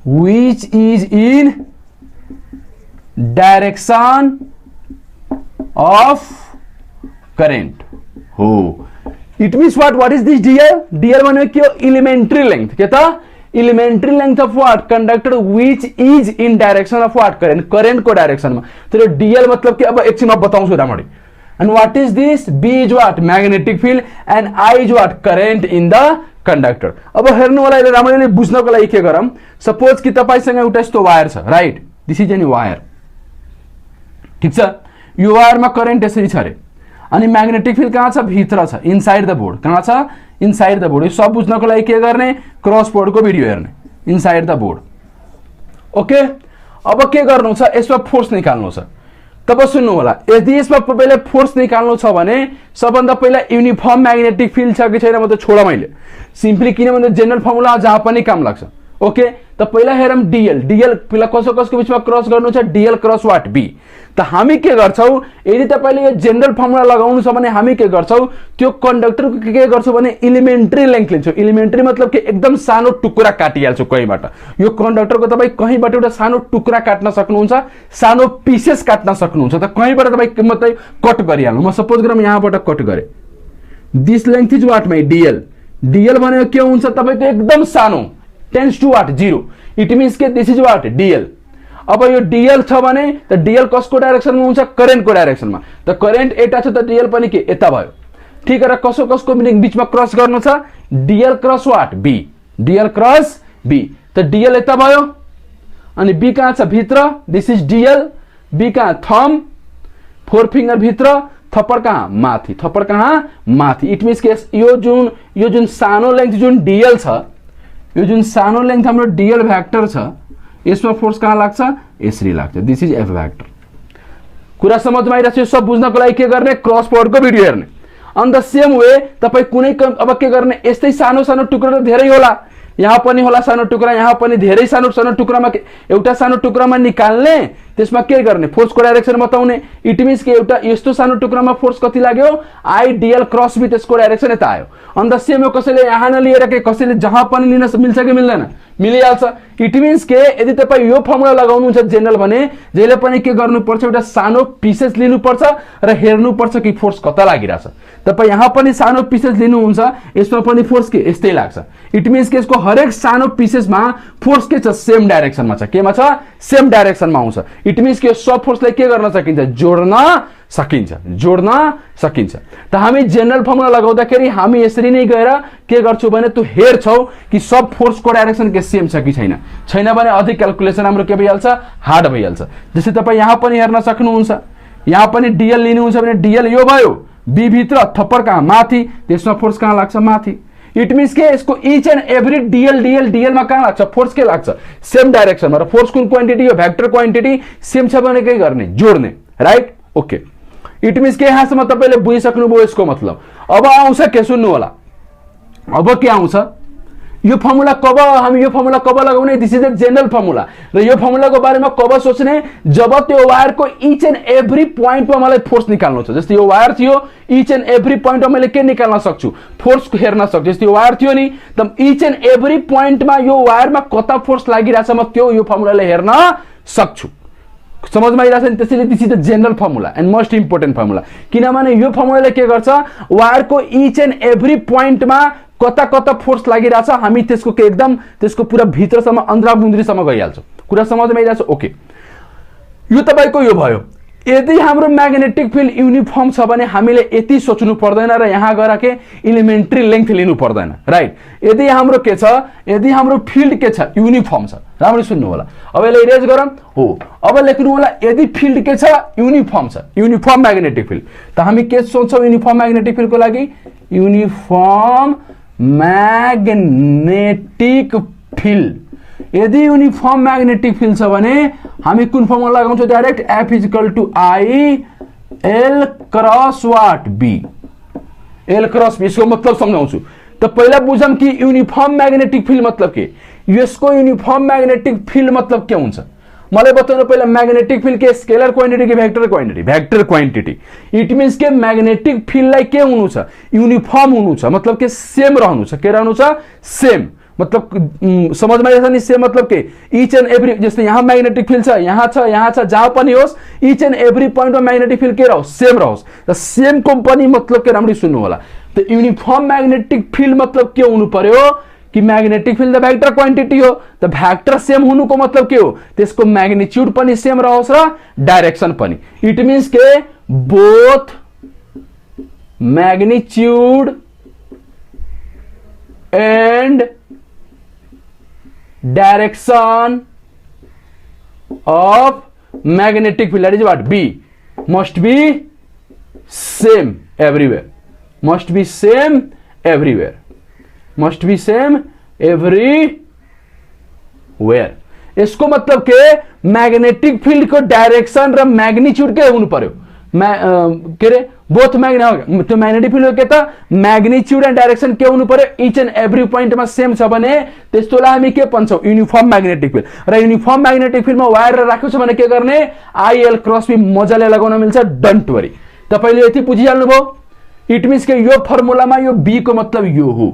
which is in direction of current. हो it means what is this dl माने क्यों elementary length कहता elementary length of what conductor which is in direction of what current को direction में तो dl मतलब कि अब एक चीज मैं बताऊं रामड़ी. And what is this? B is what? Magnetic field and I is what? Current in the conductor. अब हेर्नु होला अहिले राम्ररी बुझ्नको लागि के गरौँ. सपोज कि तपाईसँग एउटा यस्तो वायर छ, right? This is any wire. ठीक छ? यो वायरमा करेन्ट यसरी छ रे. अनि म्याग्नेटिक फिल्ड कहाँ छ? भित्र छ, इनसाइड द बोर्ड. कहाँ छ? Inside the board. यो सब बुझ्नको लागि के गर्ने? क्रस बोर्डको भिडियो हेर्ने. Inside the board. ओके? अब के गर्नु छ? यसमा फोर्स निकाल्नु छ. तब सुन्नु होला, यदि यसमा पहिले फोर्स निकाल्नु छ भने सबभन्दा पहिला युनिफर्म म्याग्नेटिक फिल्ड छ कि छैन म त छोड मैले. सिम्पली किनभने जेनरल फर्मुला जहाँ पनि काम लाग्छ. ओके, त पहिला हेरौँ डीएल. डीएल पहिला कसको बिचमा क्रस गर्नु छ? DL cross what B. त हामी के गर्छौं? यदि तपाईले यो जेनरल फर्मुला लगाउनु छ भने हामी के गर्छौं? त्यो कन्डक्टरको के गर्छौं भने इलिमेन्ट्री लेंथ लिन्छौं. इलिमेन्ट्री मतलब के एकदम सानो टुक्रा काटिहाल्छौं कहीँबाट. यो कन्डक्टरको तपाई कहीँबाट एउटा सानो टुक्रा काट्न सक्नुहुन्छ, सानो पिसेस काट्न सक्नुहुन्छ. त कहीँबाट तपाई मतलब कट गरिहाल्नु. म सपोज गरौँ यहाँबाट कट गरे. This length is what my DL. DL भनेको के हुन्छ? तपाईको एकदम सानो tends to what 0. It means के दिस इज वाट डीएल. अब यो डीएल छ भने त डीएल कसको डाइरेक्सनमा हुन्छ? करेन्टको डाइरेक्सनमा. त करेन्ट एटा छ त डीएल पनि के यता भयो. ठीक है, र कसको बिचमा क्रस गर्नु छ? DL cross what B. DL cross B. त डीएल यता भयो अनि बी कहाँ छ? भित्र. This is DL. बी कहाँ? थम, फोर फिंगर भित्र, थप्पड कहाँ? माथि. थप्पड कहाँ? माथि. इट मीन्स के यो जुन सानो लेंथ जुन डीएल छ, यो जुन सानो लेंथ हाम्रो डीएल भेक्टर छ, यसमा फोर्स कहाँ लाग्छ? यसरी लाग्छ. This is F vector. कुरा समझमा आइरहेछ? यो सब बुझ्नको लागि के गर्ने? क्रस बोर्डको भिडियो हेर्ने. अन द सेम वे तपाई कुनै अब के गर्ने? यस्तै सानो सानो टुक्रा धेरै होला, यहाँ पनि होला सानो टुक्रा, यहाँ पनि धेरै सानो सानो टुक्रामा एउटा सानो टुक्रामा निकाल्ने, त्यसमा के गर्ने? फोर्सको डाइरेक्सन बताउने. इट मिन्स के एउटा यस्तो सानो टुक्रामा फोर्स कति लाग्यो? आई डीएल क्रस बी, त्यसको डाइरेक्सन यता आयो. अन द सेम कसैले यहाँ नलिएर के कसैले जहाँ पनि लिन मिल्छ कि मिल्दैन? मिलिहाल्छ. इट मिन्स के यदि तपाईँ यो फर्मुला लगाउनुहुन्छ जेनरल भने जहिले पनि के गर्नुपर्छ? एउटा सानो पिसेस लिनुपर्छ र हेर्नुपर्छ कि फोर्स कता लागिरहेछ. तपाईँ यहाँ पनि सानो पिसेस लिनुहुन्छ, यसमा पनि फोर्स के यस्तै लाग्छ. इट मिन्स के यसको हरेक सानो पिसेसमा फोर्स के छ? सेम डाइरेक्सनमा छ. केमा छ? सेम डाइरेक्सनमा आउँछ. इट मिन्स के सब फोर्सलाई के गर्न सकिन्छ? जोड्न सकिन्छ. जोड्न सकिन्छ. त हामी जेनरल फर्मुला लगाउँदाखेरि हामी यसरी नै गएर के गर्छौं भने तँ हेर्छौ कि सब फोर्सको डाइरेक्सन के सेम छ कि छैन. छैन भने अधिक क्याल्कुलेसन हाम्रो के भइहाल्छ? हार्ड भइहाल्छ. जस्तै तपाईँ यहाँ पनि हेर्न सक्नुहुन्छ. यहाँ पनि डीएल लिनुहुन्छ भने डीएल यो भयो, बी भित्र, थप्पड कहाँ? माथि. त्यसमा फोर्स कहाँ लाग्छ? माथि. इट मीन्स के यसको इच एंड एभ्री डीएल मा कहाँ लाग्छ? फोर्स के लाग्छ? सेम डाइरेक्सनमा. र फोर्स कुन क्वान्टिटी? यो भेक्टर क्वान्टिटी सेम छ भने के गर्ने? जोड्ने. राइट? ओके. इट मीन्स के यहाँसम्म तपाईले बुझिसक्नुभयो यसको मतलब. अब आउँछ के? सुन्नु होला. अब के आउँछ? यो फर्मुला हामी यो फर्मुला कब लगाउने? This is the general formula. र यो फर्मुलाको बारेमा कब सोच्ने? जब त्यो वायरको इच एन्ड एभ्री पोइन्टमा मलाई फोर्स निकाल्नु छ. जस्तै यो वायर थियो, इच एन्ड एभ्री पोइन्टमा मैले के निकाल्न सक्छु? फोर्स हेर्न सक्छु. जस्तै यो वायर थियो नि, त इच एन्ड एभ्री पोइन्टमा यो वायरमा कता फोर्स लागिरहेछ म त्यो यो फर्मुलाले हेर्न सक्छु. समझमा आइरहेछ नि? त्यसैले this is the general formula and most important formula. किनभने यो फर्मुलाले के गर्छ? वायरको इच एन्ड एभ्री पोइन्टमा कता कता फोर्स लागिरहेछ हामी त्यसको के एकदम त्यसको पुरा भित्रसम्म अन्द्रामुन्द्रीसम्म गइहाल्छौँ. कुरा समझमा आइरहेछ? ओके. यो तपाईको यो भयो. यदि हाम्रो म्याग्नेटिक फिल्ड युनिफर्म छ भने हामीले यति सोच्नु पर्दैन र यहाँ गएर के इलिमेन्ट्री लेंथ लिनु पर्दैन. राइट? यदि हाम्रो के छ? यदि हाम्रो फिल्ड के छ? युनिफर्म छ. राम्ररी सुन्नु होला. अब यसलाई इरेज गरौँ. हो, अब लेख्नु होला यदि फिल्ड के छ? युनिफर्म छ. Uniform magnetic field. त हामी के सोच्छौँ युनिफर्म म्याग्नेटिक फिल्डको लागि? Uniform magnetic field. यदि युनिफर्म म्याग्नेटिक फिल्ड छ भने हामी कुन फर्मुला लगाउँछौँ? Direct F is equal to I L cross what B. L cross B. यसको मतलब सम्झाउँछु. त पहिला बुझौँ कि युनिफर्म म्याग्नेटिक फिल्ड मतलब के? यसको युनिफर्म म्याग्नेटिक फिल्ड मतलब के हुन्छ? मलाई बताउनु पहिला म्याग्नेटिक फिल्ड के स्केलर क्वान्टिटी कि vector quantity? Vector quantity. It means के म्याग्नेटिक फिल्डलाई के हुनु छ? युनिफर्म हुनु छ, मतलब के सेम रहनु छ। के रहनु छ? सेम। मतलब समझमा आएछ नि? सेम मतलब के इच एन्ड एभ्री, जस्तै यहाँ म्याग्नेटिक फिल्ड छ, यहाँ छ, जहाँ पनि होस् इच एन्ड एभ्री पोइन्टमा म्याग्नेटिक फिल्ड के रहोस्? सेम रहोस्। र सेम को पनि मतलब के राम्ररी सुन्नु होला। त युनिफर्म म्याग्नेटिक फिल्ड मतलब के हुनु पर्यो कि magnetic filled the vector quantity हो। त भेक्टर सेम हुनुको मतलब के हो? त्यसको म्याग्निट्युड पनि सेम रहोस् र डाइरेक्सन पनि। इट मीन्स के both magnitude and direction of magnetic field, that is what? B must be same everywhere. Must be same everywhere. Must be same everywhere. इसको मतलब के मैग्नेटिक फील्ड को डायरेक्शन र मैग्नीट्यूड के हुनु पर्यो। के रे बोथ मैग्नेटिक फिल्ड के त मैग्नीट्यूड एन्ड डाइरेक्सन के हुनु पर्यो? इच एन्ड एभ्री पोइन्टमा सेम छ भने त्यस्तोलाई हामी के भन्छौँ? Uniform magnetic field. र युनिफर्म म्याग्नेटिक फिल्डमा वायर राखेको छ भने के गर्ने? आइएल क्रस बी मजाले लगाउन मिल्छ। डोन्ट वरी, तपाईले यति बुझिहाल्नु भयो। इट मीन्स के यो फर्मुलामा यो बी को मतलब यो हो।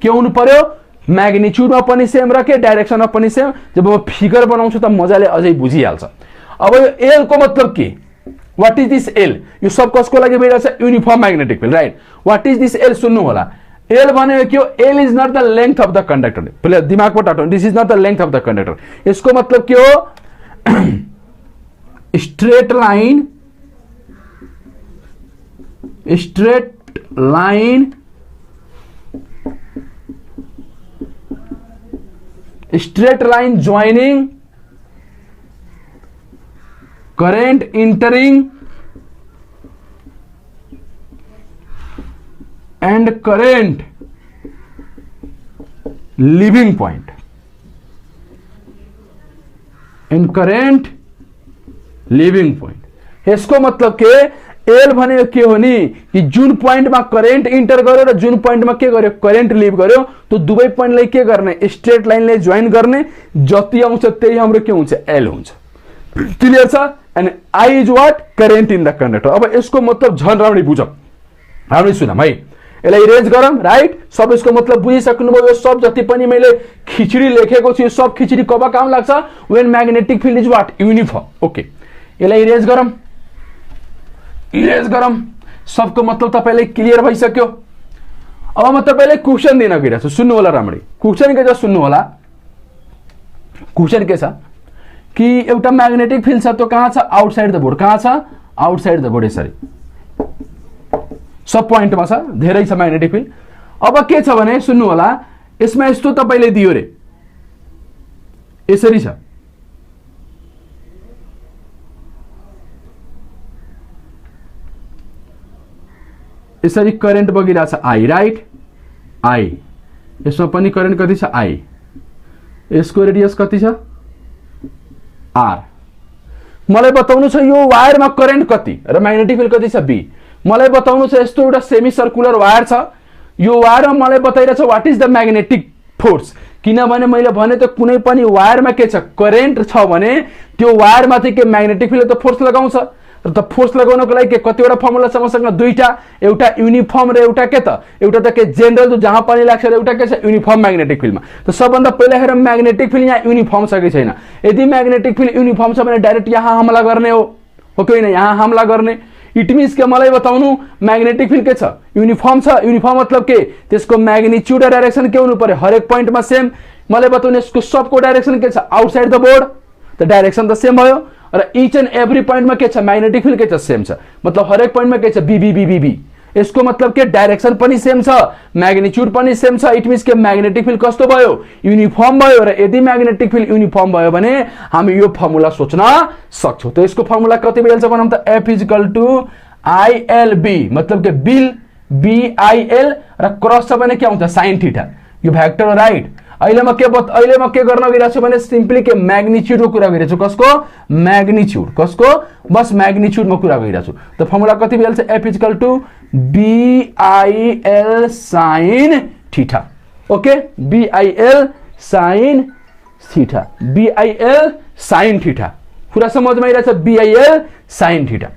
के हुनु पर्यो? म्याग्निट्युडमा पनि सेम र के डाइरेक्सनमा पनि सेम। जब म फिगर बनाउँछु त मजाले अझै बुझिहाल्छ। अब यो एल को मतलब के? What is this L? यो सब कसको लागि भइरहेछ? Uniform magnetic field, right? What is this L? सुन्नु होला। L भनेको के हो? L is not the length of the conductor. पहिले दिमागमा टाटौँ। This is not the length of the conductor. यसको मतलब के हो? straight line joining current entering and current leaving point. And current leaving point. यसको मतलब के एल भनेको के हो नि? कि जुन पोइन्टमा करेन्ट इन्टर गर्यो र जुन पोइन्टमा के गर्यो? करेन्ट लिभ गर्यो, त्यो दुवै पोइन्टलाई के गर्ने? स्ट्रेट लाइनले जोइन गर्ने। जति आउँछ त्यही हाम्रो के हुन्छ? एल हुन्छ। क्लियर छ? And I is what? Current in the conductor. अब यसको मतलब झन् राम्ररी बुझौँ, राम्ररी सुनौँ है। यसलाई इरेज गरौँ, राइट? सब यसको मतलब बुझिसक्नुभयो। यो सब जति पनि मैले खिचडी लेखेको छु, यो सब खिचडी कब काम लाग्छ? When magnetic field is what? Uniform. Okay, यसलाई इरेज गरौँ, इरेज गरौँ। सबको मतलब तपाईलाई क्लियर भइसक्यो। अब म तपाईलाई क्वेशन दिन गइरहेको छु, सुन्नु होला राम्ररी। क्वेशन के छ सुन्नु होला। क्वेशन के छ कि एउटा म्याग्नेटिक फिल्ड छ, त्यो कहाँ छ? Outside the board. कहाँ छ? Outside the board. यसरी सब पोइन्टमा छ, धेरै छ म्याग्नेटिक फिल्ड। अब के छ भने सुन्नु होला, यसमा यस्तो तपाईले दियो रे, यसरी छ। यसरी करेन्ट बगिरहेछ आई, राइट? आई। यसमा पनि करेन्ट कति छ? आई। यसको रेडियस कति छ? आर। मलाई बताउनु छ यो वायरमा करेन्ट कति र म्याग्नेटिक फिल्ड कति छ? बी। मलाई बताउनु छ यस्तो एउटा सेमी सर्कुलर वायर छ, यो वायरमा मलाई बताइरहेछ what is the magnetic force. किनभने मैले भने त कुनै पनि वायरमा के छ? करेन्ट छ भने त्यो वायरमाथि के म्याग्नेटिक फिल्डले त फोर्स लगाउँछ। र त फोर्स लगाउनको लागि के कतिवटा फर्मुला छ मसँग? दुईटा, एउटा युनिफर्म र एउटा के त? एउटा त के जेनरल जो जहाँ पनि लाग्छ, र एउटा के छ? युनिफर्म म्याग्नेटिक फिल्डमा। त सबभन्दा पहिला हेर म्याग्नेटिक फिल्ड यहाँ युनिफर्म छ कि छैन। यदि म्याग्नेटिक फिल्ड युनिफर्म छ भने डाइरेक्ट यहाँ हमला गर्ने हो कि होइन? यहाँ हमला गर्ने। इट मीन्स के मलाई बताउनु म्याग्नेटिक फिल्ड के छ? युनिफर्म छ। युनिफर्म मतलब के? त्यसको म्याग्निट्युड र डाइरेक्सन के हुनु पर्यो? हरेक पोइन्टमा सेम। मलाई बताउनु यसको सबको डाइरेक्सन के छ? Outside the board. त डाइरेक्सन त सेम भयो। र इच एन्ड एभ्री पोइन्टमा के छ? म्याग्नेटिक फिल्ड के छ? सेम छ। मतलब हरेक पोइन्टमा के छ? B B B B B. यसको मतलब के डाइरेक्सन पनि सेम छ, म्याग्निट्युड पनि सेम छ। इट मीन्स के म्याग्नेटिक फिल्ड कस्तो भयो? युनिफर्म भयो। र यदि म्याग्नेटिक फिल्ड युनिफर्म भयो भने हामी यो फर्मुला सोच्न सक्छौँ। त यसको फर्मुला कति भइहाल्छ भनौँ त? F is equal to IL B. मतलब के बिल बी आइएल र क्रस छ भने के आउँछ? Sine theta. यो भेक्टर हो, राइट? अहिले म के गर्न गइरहेको छु भने सिम्पली के म्याग्निट्युडको कुरा गरिरहेको छु। कसको? म्याग्निट्युड। कसको? बस म्याग्निट्युडमा कुरा गरिरहेको छु। त फर्मुला कति भइहाल्छ? F is equal to BIL sine theta. Okay, BIL sine theta, BIL sine theta. कुरा समझमा आइरहेछ BIL sin थीटा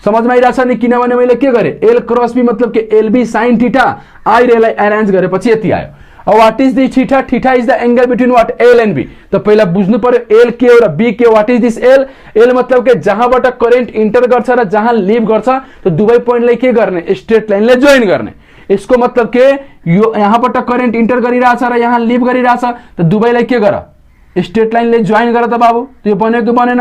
समझमा आइरहेछ नि किनभने मैले के गरे L क्रस B मतलब के LB sin थीटा आइ रेलाई अरेन्ज गरेपछि यति आयो अब what is this theta theta is the angle between what L and B त पहिला बुझ्नु पर्यो L के हो र B के what is this L L मतलब के जहाँबाट करेन्ट इन्टर गर्छ र जहाँ लिभ गर्छ त दुवै पोइन्टलाई के गर्ने स्ट्रेट लाइनले जोइन गर्ने यसको मतलब के यो यहाँबाट करेन्ट इन्टर गरिरहेछ र यहाँ लिभ गरिरहेछ त दुवैलाई के गर स्ट्रेट लाइनले जोइन गर त बाबु त्यो बन्यो कि बनेन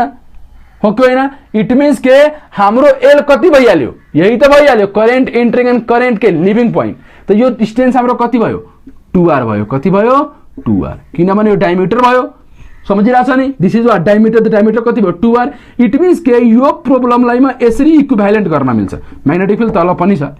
हो कि होइन इट मीन्स के हाम्रो L कति भइहाल्यो यही त भइहाल्यो करेन्ट एन्ट्रिङ एन्ड करेन्ट के लिभिङ पोइन्ट त यो डिस्टेन्स हाम्रो कति भयो 2r भयो कति भयो 2r किनभने यो डायमिटर भयो समझिरहेछ नि this is what diameter the diameter कति भयो 2r इट मीन्स के यो प्रोब्लमलाई म यसरी इक्विभ्यालेन्ट गर्न मिल्छ म्याग्नेटिक फिल्ड तल पनि छ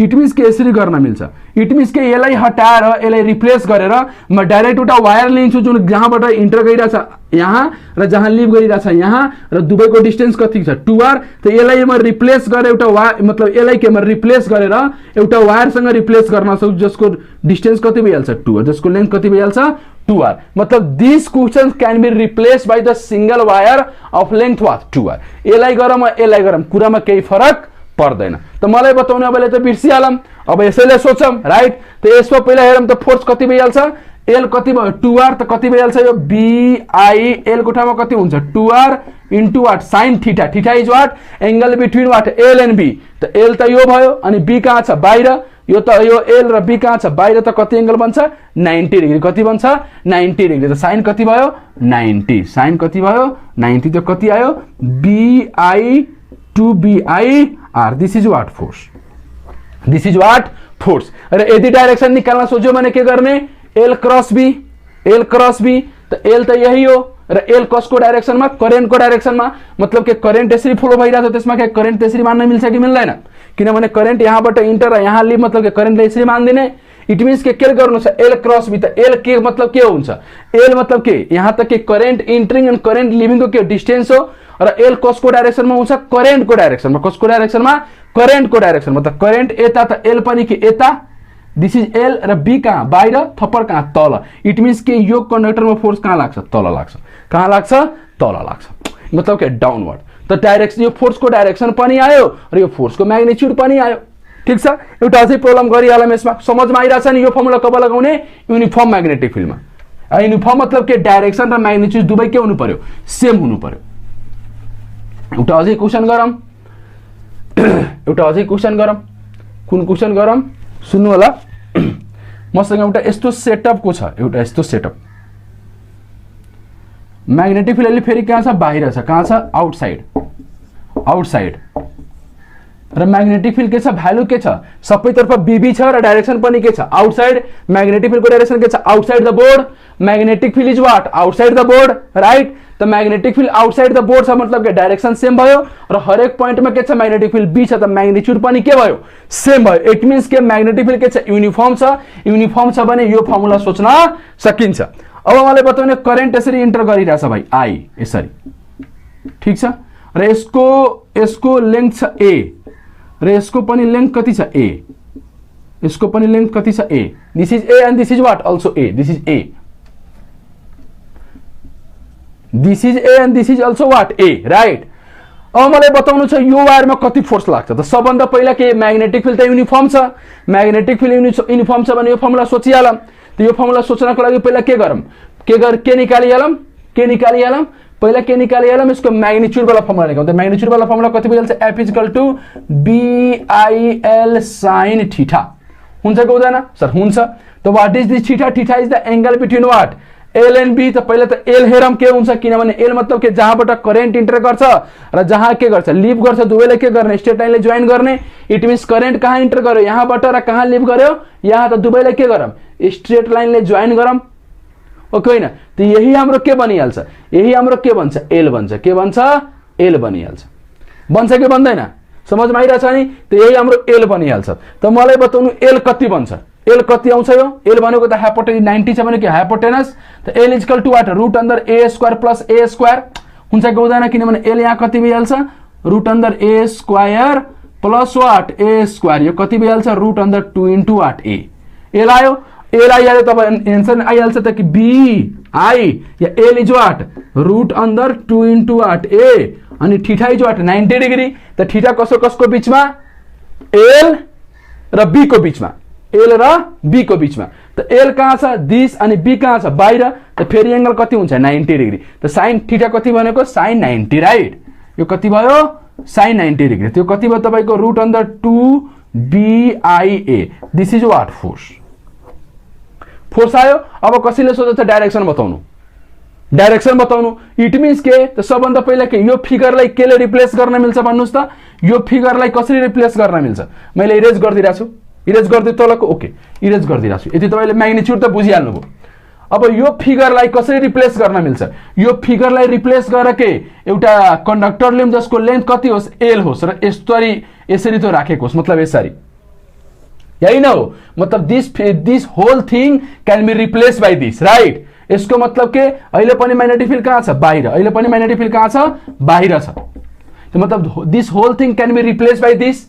इट मीन्स के यसरी गर्न मिल्छ इट मीन्स के यसलाई हटाएर यसलाई रिप्लेस गरेर म डाइरेक्ट एउटा वायर लिन्छु जुन जहाँबाट इन्टर गरिरहेछ यहाँ र जहाँ लिभ गरिरहेछ यहाँ र दुवैको डिस्टेन्स कति छ 2r त यसलाई म रिप्लेस गरेर एउटा वायर मतलब यसलाई के म रिप्लेस गरेर एउटा वायरसँग रिप्लेस गर्न सक्छु जसको डिस्टेन्स कति भइहाल्छ 2r जसको लेन्थ कति भइहाल्छ 2r मतलब this question can be replace by the single wire of length what 2r यसलाई गरम यसलाई गरम कुरामा केही फरक पर्दैन त मलाई बताउनु अबले त बिर्सिहालम अब यसैले सोचम राइट त यसमा पहिला हेरम त फोर्स कति भइहाल्छ L कति भयो 2r त कति भइहाल्छ यो BIL को ठाउँमा कति हुन्छ 2r into what sin theta theta is what angle between what L and B त L त यो भयो अनि B कहाँ छ बाहिर यो त यो L र B कहाँ छ बाहिर त कति एंगल बन्छ 90 डिग्री कति बन्छ 90 डिग्री त sin कति भयो 90 sin कति भयो 90 त कति आयो BI to BIR this is what force this is what force र यदि डाइरेक्सन निकाल्न सोच्यो भने के गर्ने L क्रस B त L त यही हो र L कसको डाइरेक्सनमा करेन्टको डाइरेक्सनमा मतलब के करेन्ट यसरी फ्लो भइरहेछ त्यसमा के करेन्ट त्यसरी मान्न मिल्छ कि मिल्दैन किनभने करेन्ट यहाँबाट इन्टर र यहाँ लिभ मतलब के करेन्टले यसरी मान्दिने इट मीन्स के गर्नु छ L क्रस B त L के मतलब के हुन्छ L मतलब के यहाँ त के करेन्ट इन्टरिङ एन्ड करेन्ट लिभिङको के डिस्टेन्स हो र L कसको डाइरेक्सनमा हुन्छ करेन्टको डाइरेक्सनमा कसको डाइरेक्सनमा करेन्टको डाइरेक्सनमा त करेन्ट यता त L पनि के यता दिस इज L र B कहाँ बाहिर थप्पर कहाँ तल इट मीन्स के यो कन्डक्टरमा फोर्स कहाँ लाग्छ तल लाग्छ कहाँ लाग्छ तल लाग्छ मतलब के डाउनवर्ड त डाइरेक्सन यो फोर्सको डाइरेक्सन पनि आयो र यो फोर्सको म्याग्निट्युड पनि आयो ठीक छ एउटा अझै प्रब्लम गरिहालौँ यसमा समझमा आइरहेछ नि यो फर्मुला कब लगाउने युनिफर्म म्याग्नेटिक फिल्डमा युनिफर्म मतलब के डाइरेक्सन र म्याग्निट्युड दुवै के हुनु पर्यो सेम हुनु पर्यो एउटा अझै क्वेशन गरौँ एउटा अझै क्वेशन गरौँ कुन क्वेशन गरौँ सुन्नु होला मसँग एउटा यस्तो सेटअपको छ एउटा यस्तो सेटअप म्याग्नेटिक फिल्ड फेरि कहाँ छ बाहिर छ कहाँ छ आउटसाइड र म्याग्नेटिक फिल्ड के छ भ्यालु के छ सबैतर्फ BB छ र डाइरेक्सन पनि के छ आउटसाइड म्याग्नेटिक फिल्डको डाइरेक्सन के छ outside the board magnetic field is what outside the board right त magnetic field outside the board छ मतलब के डाइरेक्सन सेम भयो र हरेक पोइन्टमा के छ म्याग्नेटिक फिल्ड B छ त म्याग्निट्युड पनि के भयो सेम भयो इट मीन्स के म्याग्नेटिक फिल्ड के छ युनिफर्म छ भने यो फर्मुला सोच्न सकिन्छ अब मलाई बताउने करेन्ट यसरी इन्टर गरिरहेछ भाइ I यसरी ठीक छ र यसको लेन्थ छ A र यसको पनि लेन्थ कति छ A यसको पनि लेन्थ कति छ A this is A and this is what also A this is A this is A and this is also what A right अब मलाई बताउनु छ यो वायरमा कति फोर्स लाग्छ त सबभन्दा पहिला के म्याग्नेटिक फिल्ड त युनिफर्म छ म्याग्नेटिक फिल्ड युनिफर्म छ भने यो फर्मुला सोचिहालौँ त यो फर्मुला सोच्नको लागि पहिला के गरौँ के निकालिहालौँ पहिला के निकालिहालौँ यसको म्याग्निट्युड वाला फर्मुला निकाल्नु त म्याग्निट्युड वाला फर्मुला कति भइहाल्छ F = BIL sin थीटा हुन्छ कि हुँदैन सर हुन्छ त what is this theta theta is the angle between what L and B त पहिला त L हेरम के हुन्छ किनभने L मतलब के जहाँबाट करेन्ट इन्टर गर्छ र जहाँ के गर्छ लिभ गर्छ दुवैले के गर्ने स्ट्रेट लाइनले जोइन गर्ने इट मीन्स करेन्ट कहाँ इन्टर गर्यो यहाँबाट र कहाँ लिभ गर्यो यहाँ त दुवैले के गरम स्ट्रेट लाइनले जोइन गरम ओके होइन त यही हाम्रो के बनिहाल्छ यही हाम्रो के बन्छ L बन्छ के बन्छ L बनिहाल्छ बन्छ कि बन्दैन समझमा आइरहेछ नि त यही हाम्रो L बनिहाल्छ त मलाई बताउनु L कति बन्छ L कति आउँछ यो L भनेको त हाइपोटेनस 90 छ भने के हाइपोटेनस त L = वाट √A² + A² हुन्छ कि हुँदैन किनभने L यहाँ कति भइहाल्छ √A² + वाट A² यो कति भइहाल्छ √2 * वाट A L आयो एल आइहाल्यो तब एन्सर आइहाल्छ त कि बी आई या L is what root under 2 into what A अनि थीटा इज वाट 90 डिग्री। त थीटा कसो कसको बीचमा एल र बी को बीचमा एल र बी को बीचमा। त एल कहाँ छ दिस अनि बी कहाँ छ बाहिर। त फेरि एंगल कति हुन्छ 90 डिग्री। त साइन थीटा कति भनेको साइन 90 राइट। यो कति भयो साइन 90 डिग्री। त्यो कति भयो तपाईको root under 2 BIA। This is what force. Force आयो। अब कसैले सोध्छ डाइरेक्सन बताउनु डाइरेक्सन बताउनु इट मिन्स के त सबभन्दा पहिला के यो फिगरलाई केले रिप्लेस गर्न मिल्छ भन्नुस् त यो फिगरलाई कसरी रिप्लेस गर्न मिल्छ। मैले इरेज गरिदिरहेको छु इरेज गर्दै तलको ओके इरेज गरिदिरहेको छु। यति तपाईले म्याग्निट्युड त बुझिहाल्नु भयो। अब यो फिगरलाई कसरी रिप्लेस गर्न मिल्छ यो फिगरलाई रिप्लेस गरेर के एउटा कन्डक्टर लिउँ जसको लेन्थ कति होस् एल होस् र यसरी त्यो राखेको होस् मतलब यसरी यही हो मतलब this whole thing can be replace by this right. यसको मतलब के अहिले पनि म्याग्नेटिक फिल्ड कहाँ छ बाहिर अहिले पनि म्याग्नेटिक फिल्ड कहाँ छ बाहिर छ। त्यो मतलब this whole thing can be replace by this.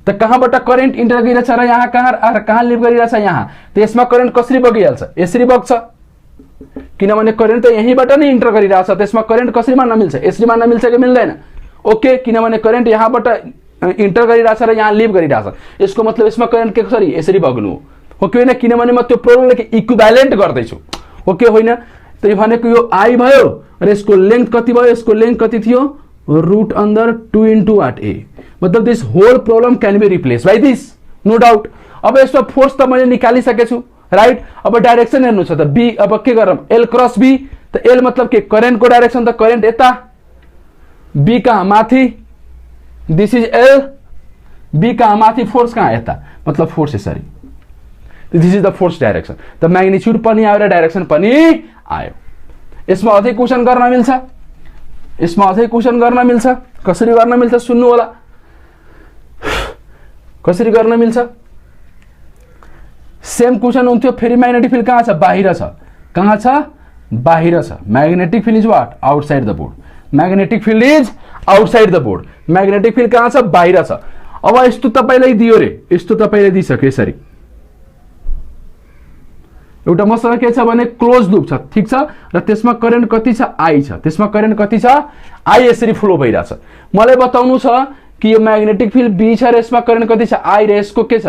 त कहाँबाट करेन्ट इन्टर गरिरहेछ र यहाँ कहाँ लिभ गरिरहेछ यहाँ। त यसमा करेन्ट कसरी बगिहाल्छ यसरी बग्छ किनभने करेन्ट त यहीँबाट नै इन्टर गरिरहेछ। त्यसमा करेन्ट कसरी मान्न मिल्छ यसरी मान्न मिल्छ कि मिल्दैन ओके किनभने करेन्ट यहाँबाट इन्टर गरिरहेछ र यहाँ लिभ गरिरहेछ। यसको मतलब यसमा करेन्ट के कसरी यसरी बग्नु हो कि होइन किनभने म त्यो प्रब्लमलाई इक्विभ्यालेन्ट गर्दैछु ओके होइन। त्यही भनेको यो आई भयो र यसको लेन्थ कति भयो यसको लेन्थ कति थियो root under 2 into what A मतलब this whole problem can be replace by this no doubt. अब यसमा फोर्स त मैले निकालिसकेको छु राइट। अब डाइरेक्सन हेर्नु छ त बी अब के गरौँ एल क्रस बी। त एल मतलब के करेन्टको डाइरेक्सन त करेन्ट यता बी कहाँ माथि दिस इज एल बी कहाँ माथि फोर्स कहाँ यता मतलब फोर्स यसरी this is the force direction. त म्याग्निट्युड पनि आयो र डाइरेक्सन पनि आयो। यसमा अझै क्वेसन गर्न मिल्छ यसमा अझै क्वेसन गर्न मिल्छ कसरी गर्न मिल्छ सुन्नु होला कसरी गर्न मिल्छ। सेम क्वेसन हुन्थ्यो फेरि म्याग्नेटिक फिल्ड कहाँ छ बाहिर छ कहाँ छ बाहिर छ। Magnetic field is what outside the board magnetic field is outside the board magnetic field कहाँ छ बाहिर छ। अब यस्तो तपाईलाई दियो रे यस्तो तपाईले दिइसक्यो यसरी एउटा मसँग के छ भने क्लोज लूप छ ठीक छ र त्यसमा करेन्ट कति छ आई छ त्यसमा करेन्ट कति छ आई यसरी फ्लो भइराछ। मलाई बताउनु छ कि यो म्याग्नेटिक फिल्ड बी छ र यसमा करेन्ट कति छ आई र यसको के छ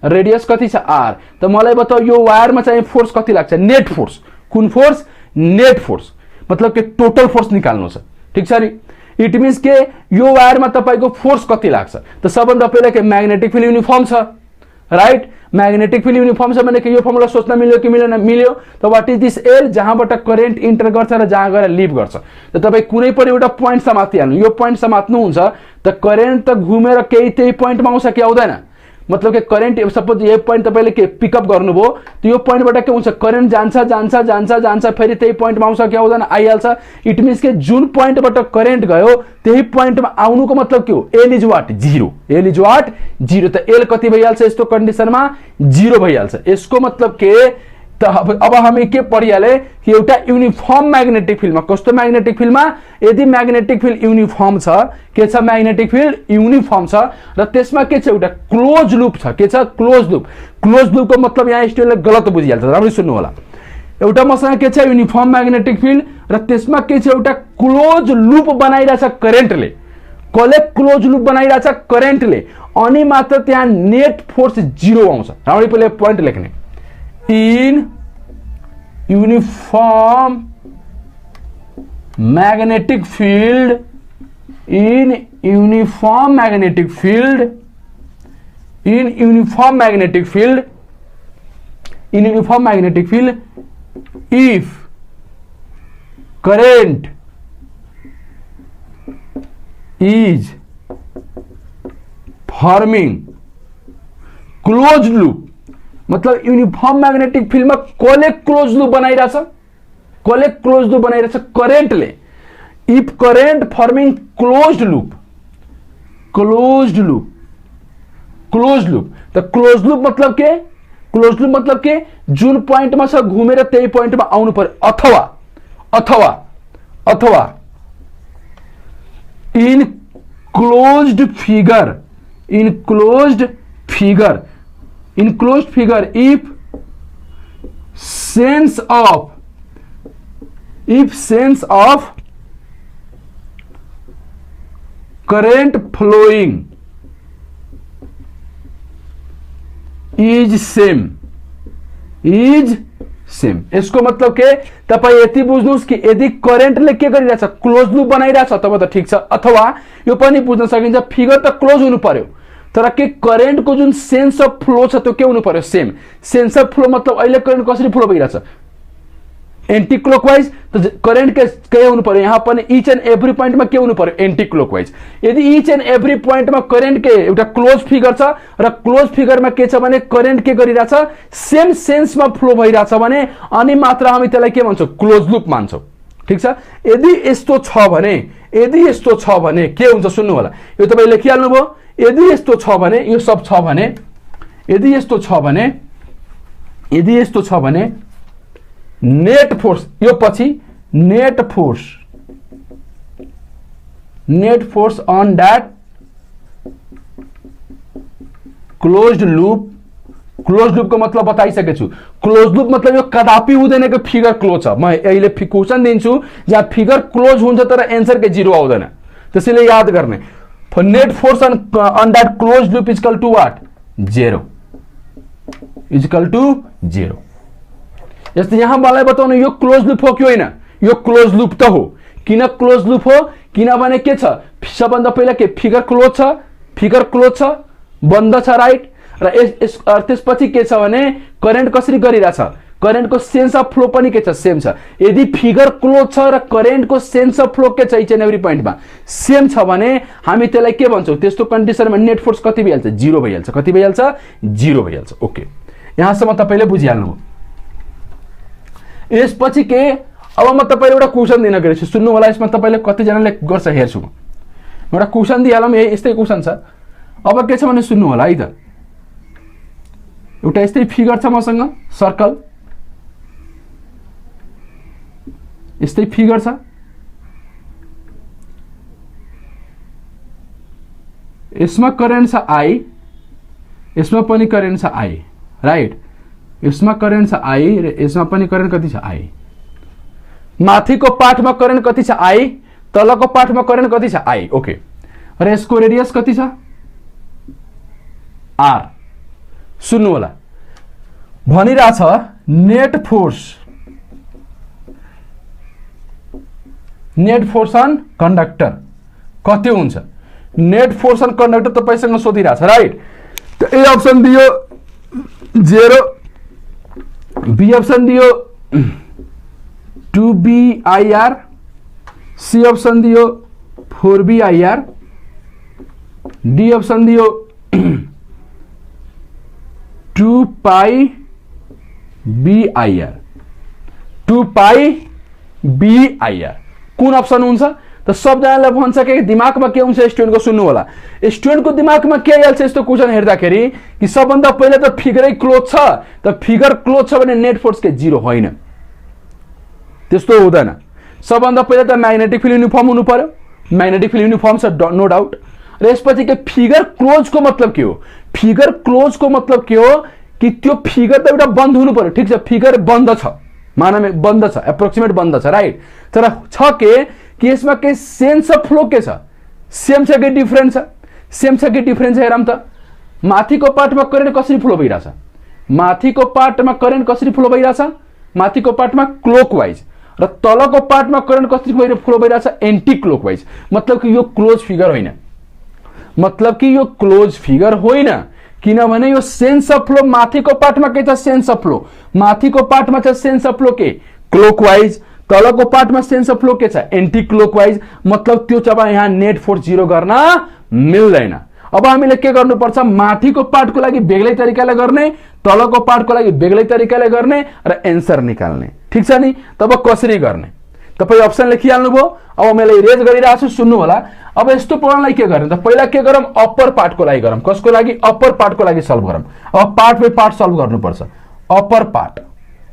रेडियस कति छ आर। त मलाई बताऊ यो वायरमा चाहिँ फोर्स कति लाग्छ नेट फोर्स कुन फोर्स नेट फोर्स मतलब के टोटल फोर्स निकाल्नु छ ठीक छ नि। इट मिन्स के यो वायरमा तपाईको फोर्स कति लाग्छ त सबभन्दा पहिला के म्याग्नेटिक फिल्ड युनिफर्म छ राइट। म्याग्नेटिक फिल्ड युनिफर्म छ भने यो फर्मुला सोच्न मिल्यो कि मिलेन मिल्यो। त व्हाट इज दिस एल जहाँबाट करेन्ट इन्टर गर्छ र जहाँ गएर लिभ गर्छ। त तपाई कुनै पनि एउटा पोइन्ट समात्नु यो पोइन्ट समात्नु हुन्छ त करेन्ट त घुमेर केही त्यही पोइन्टमा आउँछ कि आउँदैन मतलब के करेन्ट सपोज यो पोइन्ट तपाईले के पिकअप गर्नुभयो त यो पोइन्टबाट के हुन्छ करेन्ट जान्छ जान्छ जान्छ जान्छ फेरि त्यही पोइन्टमा आउँछ कि आउँदैन आइहाल्छ। इट मिन्स के जुन पोइन्टबाट करेन्ट गयो त्यही पोइन्टमा आउनुको मतलब के हो L is what zero L is what zero. त एल कति भइहाल्छ यस्तो कन्डिसनमा जिरो भइहाल्छ। यसको मतलब के त अब हामी के पढिहाले कि एउटा युनिफर्म म्याग्नेटिक फिल्डमा कस्तो म्याग्नेटिक फिल्डमा यदि म्याग्नेटिक फिल्ड युनिफर्म छ के छ म्याग्नेटिक फिल्ड युनिफर्म छ र त्यसमा के छ एउटा क्लोज लूप छ के छ क्लोज लूपको मतलब यहाँ स्टुडेन्टले गलत बुझिहाल्छ राम्ररी सुन्नु होला। एउटा मसँग के छ युनिफर्म म्याग्नेटिक फिल्ड र त्यसमा के छ एउटा क्लोज लूप बनाइरहेछ करेन्टले कसले क्लोज लूप बनाइरहेछ करेन्टले अनि मात्र त्यहाँ नेट फोर्स जिरो आउँछ। राम्ररी पहिले पोइन्ट लेख्ने in uniform magnetic field in uniform magnetic field if current is forming closed loop मतलब यूनिफॉर्म मैग्नेटिक फील्ड में कसले क्लोज लूप बनाइरहेछ करेन्टले। If current farming closed loop त क्लोज लूप मतलब के जुन पोइन्टमा छ घुमेर त्यही पोइन्टमा आउनु पर्यो अथवा in closed figure if sense of current flowing is same यसको मतलब के तपाईं यति बुझ्नुस् कि यदि करेन्टले के गरिरहेछ क्लोज लूप बनाइरहेछ तब त ठीक छ, अथवा यो पनि बुझ्न सकिन्छ फिगर त क्लोज हुनु पर्यो तर के करेन्टको जुन सेन्स अफ फ्लो छ त्यो के हुनु पर्यो सेम। सेन्स अफ फ्लो मतलब अहिले करेन्ट कसरी फ्लो भइरहेछ एन्टी क्लॉकवाइज, तो करेंट के हुनु पर्यो यहाँ पनि इच एंड एभ्री पॉइंट में के हुनु पर्यो एंटी क्लॉकवाइज। यदि इच एंड एभ्री पॉइंट में करेंट के एउटा क्लोज फिगर छ र क्लोज फिगर में के छ भने करेंट के गरिरहेछ सेम सेन्स में फ्लो भइरहेछ भने अनि मात्र हामी त्यसलाई के भन्छौं क्लोज लूप मान्छौं। ठीक छ, यदि यस्तो छ भने के हुन्छ सुन्नु होला, यो तपाईले लेखिहाल्नु भयो। यदि यस्तो छ भने यो सब छ भने यदि यस्तो छ भने नेट फोर्स यो पछि net force on that closed loop को मतलब बताइसकेको छु। क्लोज लूप मतलब यो कदापि हुँदैन कि फिगर क्लोज छ। म अहिले क्वेशन दिन्छु जहाँ फिगर क्लोज हुन्छ तर एन्सर के जीरो आउँदैन, त्यसैले याद गर्ने net force on that closed loop is equal to what 0 is equal to 0। जस्तै यहाँ मलाई बताउनु यो क्लोज लूप हो कि होइन, यो क्लोज लूप त हो। किन क्लोज लूप हो किनभने के छ सबभन्दा पहिला के फिगर क्लोज छ बन्द छ राइट, र त्यसपछि के छ भने करेन्ट कसरी गरिरहेछ करेन्टको सेन्स अफ फ्लो पनि के छ सेम छ। यदि फिगर क्लोज छ र करेन्टको सेन्स अफ फ्लो के छ इच एन्ड एभ्री पोइन्टमा सेम छ भने हामी त्यसलाई के भन्छौँ त्यस्तो कन्डिसनमा नेट फोर्स कति भइहाल्छ 0 भइहाल्छ। कति भइहाल्छ 0 भइहाल्छ। ओके, यहाँसम्म तपाईले बुझिहाल्नु। यसपछि के अब म तपाईलाई एउटा क्वेशन दिन गएको छु, सुन्नु होला। यसमा तपाईले कति जनाले गर्छ हेर्छु। म एउटा क्वेशन दिइहालौँ, यस्तै क्वेशन छ। अब के छ भने सुन्नु होला है त। एउटा यस्तै फिगर छ मसँग सर्कल, यस्तै फिगर छ। यसमा करेन्ट छ I, यसमा पनि करेन्ट छ I राइट। यसमा करेन्ट छ I र यसमा पनि करेन्ट कति छ I। माथिको पार्टमा करेन्ट कति छ I, तलको पार्टमा करेन्ट कति छ I। ओके, र यसको रेडियस कति छ R। सुन्नु होला भनिरहेछ नेट फोर्स अन कन्डक्टर कति हुन्छ। नेट फोर्स अन कन्डक्टर तपाईसँग सोधिरहेछ राइट। त ए अप्सन दियो 0, बी अप्सन दियो 2BIR, सी अप्सन दियो 4BIR, डी अप्सन दियो 2πBIR। कुन अप्सन हुन्छ त सबजनाले भन्छ कि दिमागमा के हुन्छ स्टुडेन्टको सुन्नु होला। स्टुडेन्टको दिमागमा के आइहाल्छ यस्तो क्वेशन हेर्दाखेरि कि सबभन्दा पहिला त फिगरै क्लोज छ, त फिगर क्लोज छ भने नेट फोर्स के 0 होइन, त्यस्तो हुँदैन। सबभन्दा पहिला त म्याग्नेटिक फिल्ड युनिफर्म हुनु पर्यो, म्याग्नेटिक फिल्ड युनिफर्म छ नो डाउट। र यसपछि के फिगर क्लोजको मतलब के हो, फिगर क्लोजको मतलब के हो कि त्यो फिगर त एउटा बन्द हुनु पर्यो। ठीक छ, फिगर बन्द छ मानव बन्द छ एप्रोक्सिमेट बन्द छ राइट, तर छ कि यसमा के सेन्स अफ फ्लो के छ सेम छ कि डिफरेन्ट छ, सेम छ कि डिफरेन्ट छ हेरौँ त। माथिको पार्टमा करेन्ट कसरी फ्लो भइरहेछ, माथिको पार्टमा करेन्ट कसरी फ्लो भइरहेछ माथिको पार्टमा क्लॉकवाइज, र तलको पार्टमा करेन्ट कसरी फ्लो भइरहेछ एन्टी क्लॉकवाइज। मतलब कि यो क्लोज फिगर होइन, किनभने यो सेन्स अफ फ्लो माथिको पार्टमा के छ सेन्स अफ फ्लो, माथिको पार्टमा छ सेन्स अफ फ्लो के क्लॉकवाइज, तलको पार्टमा सेन्स अफ फ्लो के छ एन्टी क्लॉकवाइज। मतलब त्यो जब यहाँ नेट फोर्स 0 गर्न मिल्दैन। अब हामीले के गर्नुपर्छ माथिको पार्टको लागि बेग्लै तरिकाले गर्ने, तलको पार्टको लागि बेग्लै तरिकाले गर्ने र एन्सर निकाल्ने। ठीक छ नि, तब कसरी गर्ने तपाई अप्सन लेखिहाल्नु भयो। अब मैले इरेज गरिरहेको छु सुन्नु होला। अब यस्तो प्रब्लमलाई के गर्ने त पहिला के गरौँ अप्पर पार्टको लागि गरौँ। कसको लागि अप्पर पार्टको लागि सल्भ गरौँ। अब पार्ट बाइ पार्ट सल्भ गर्नुपर्छ।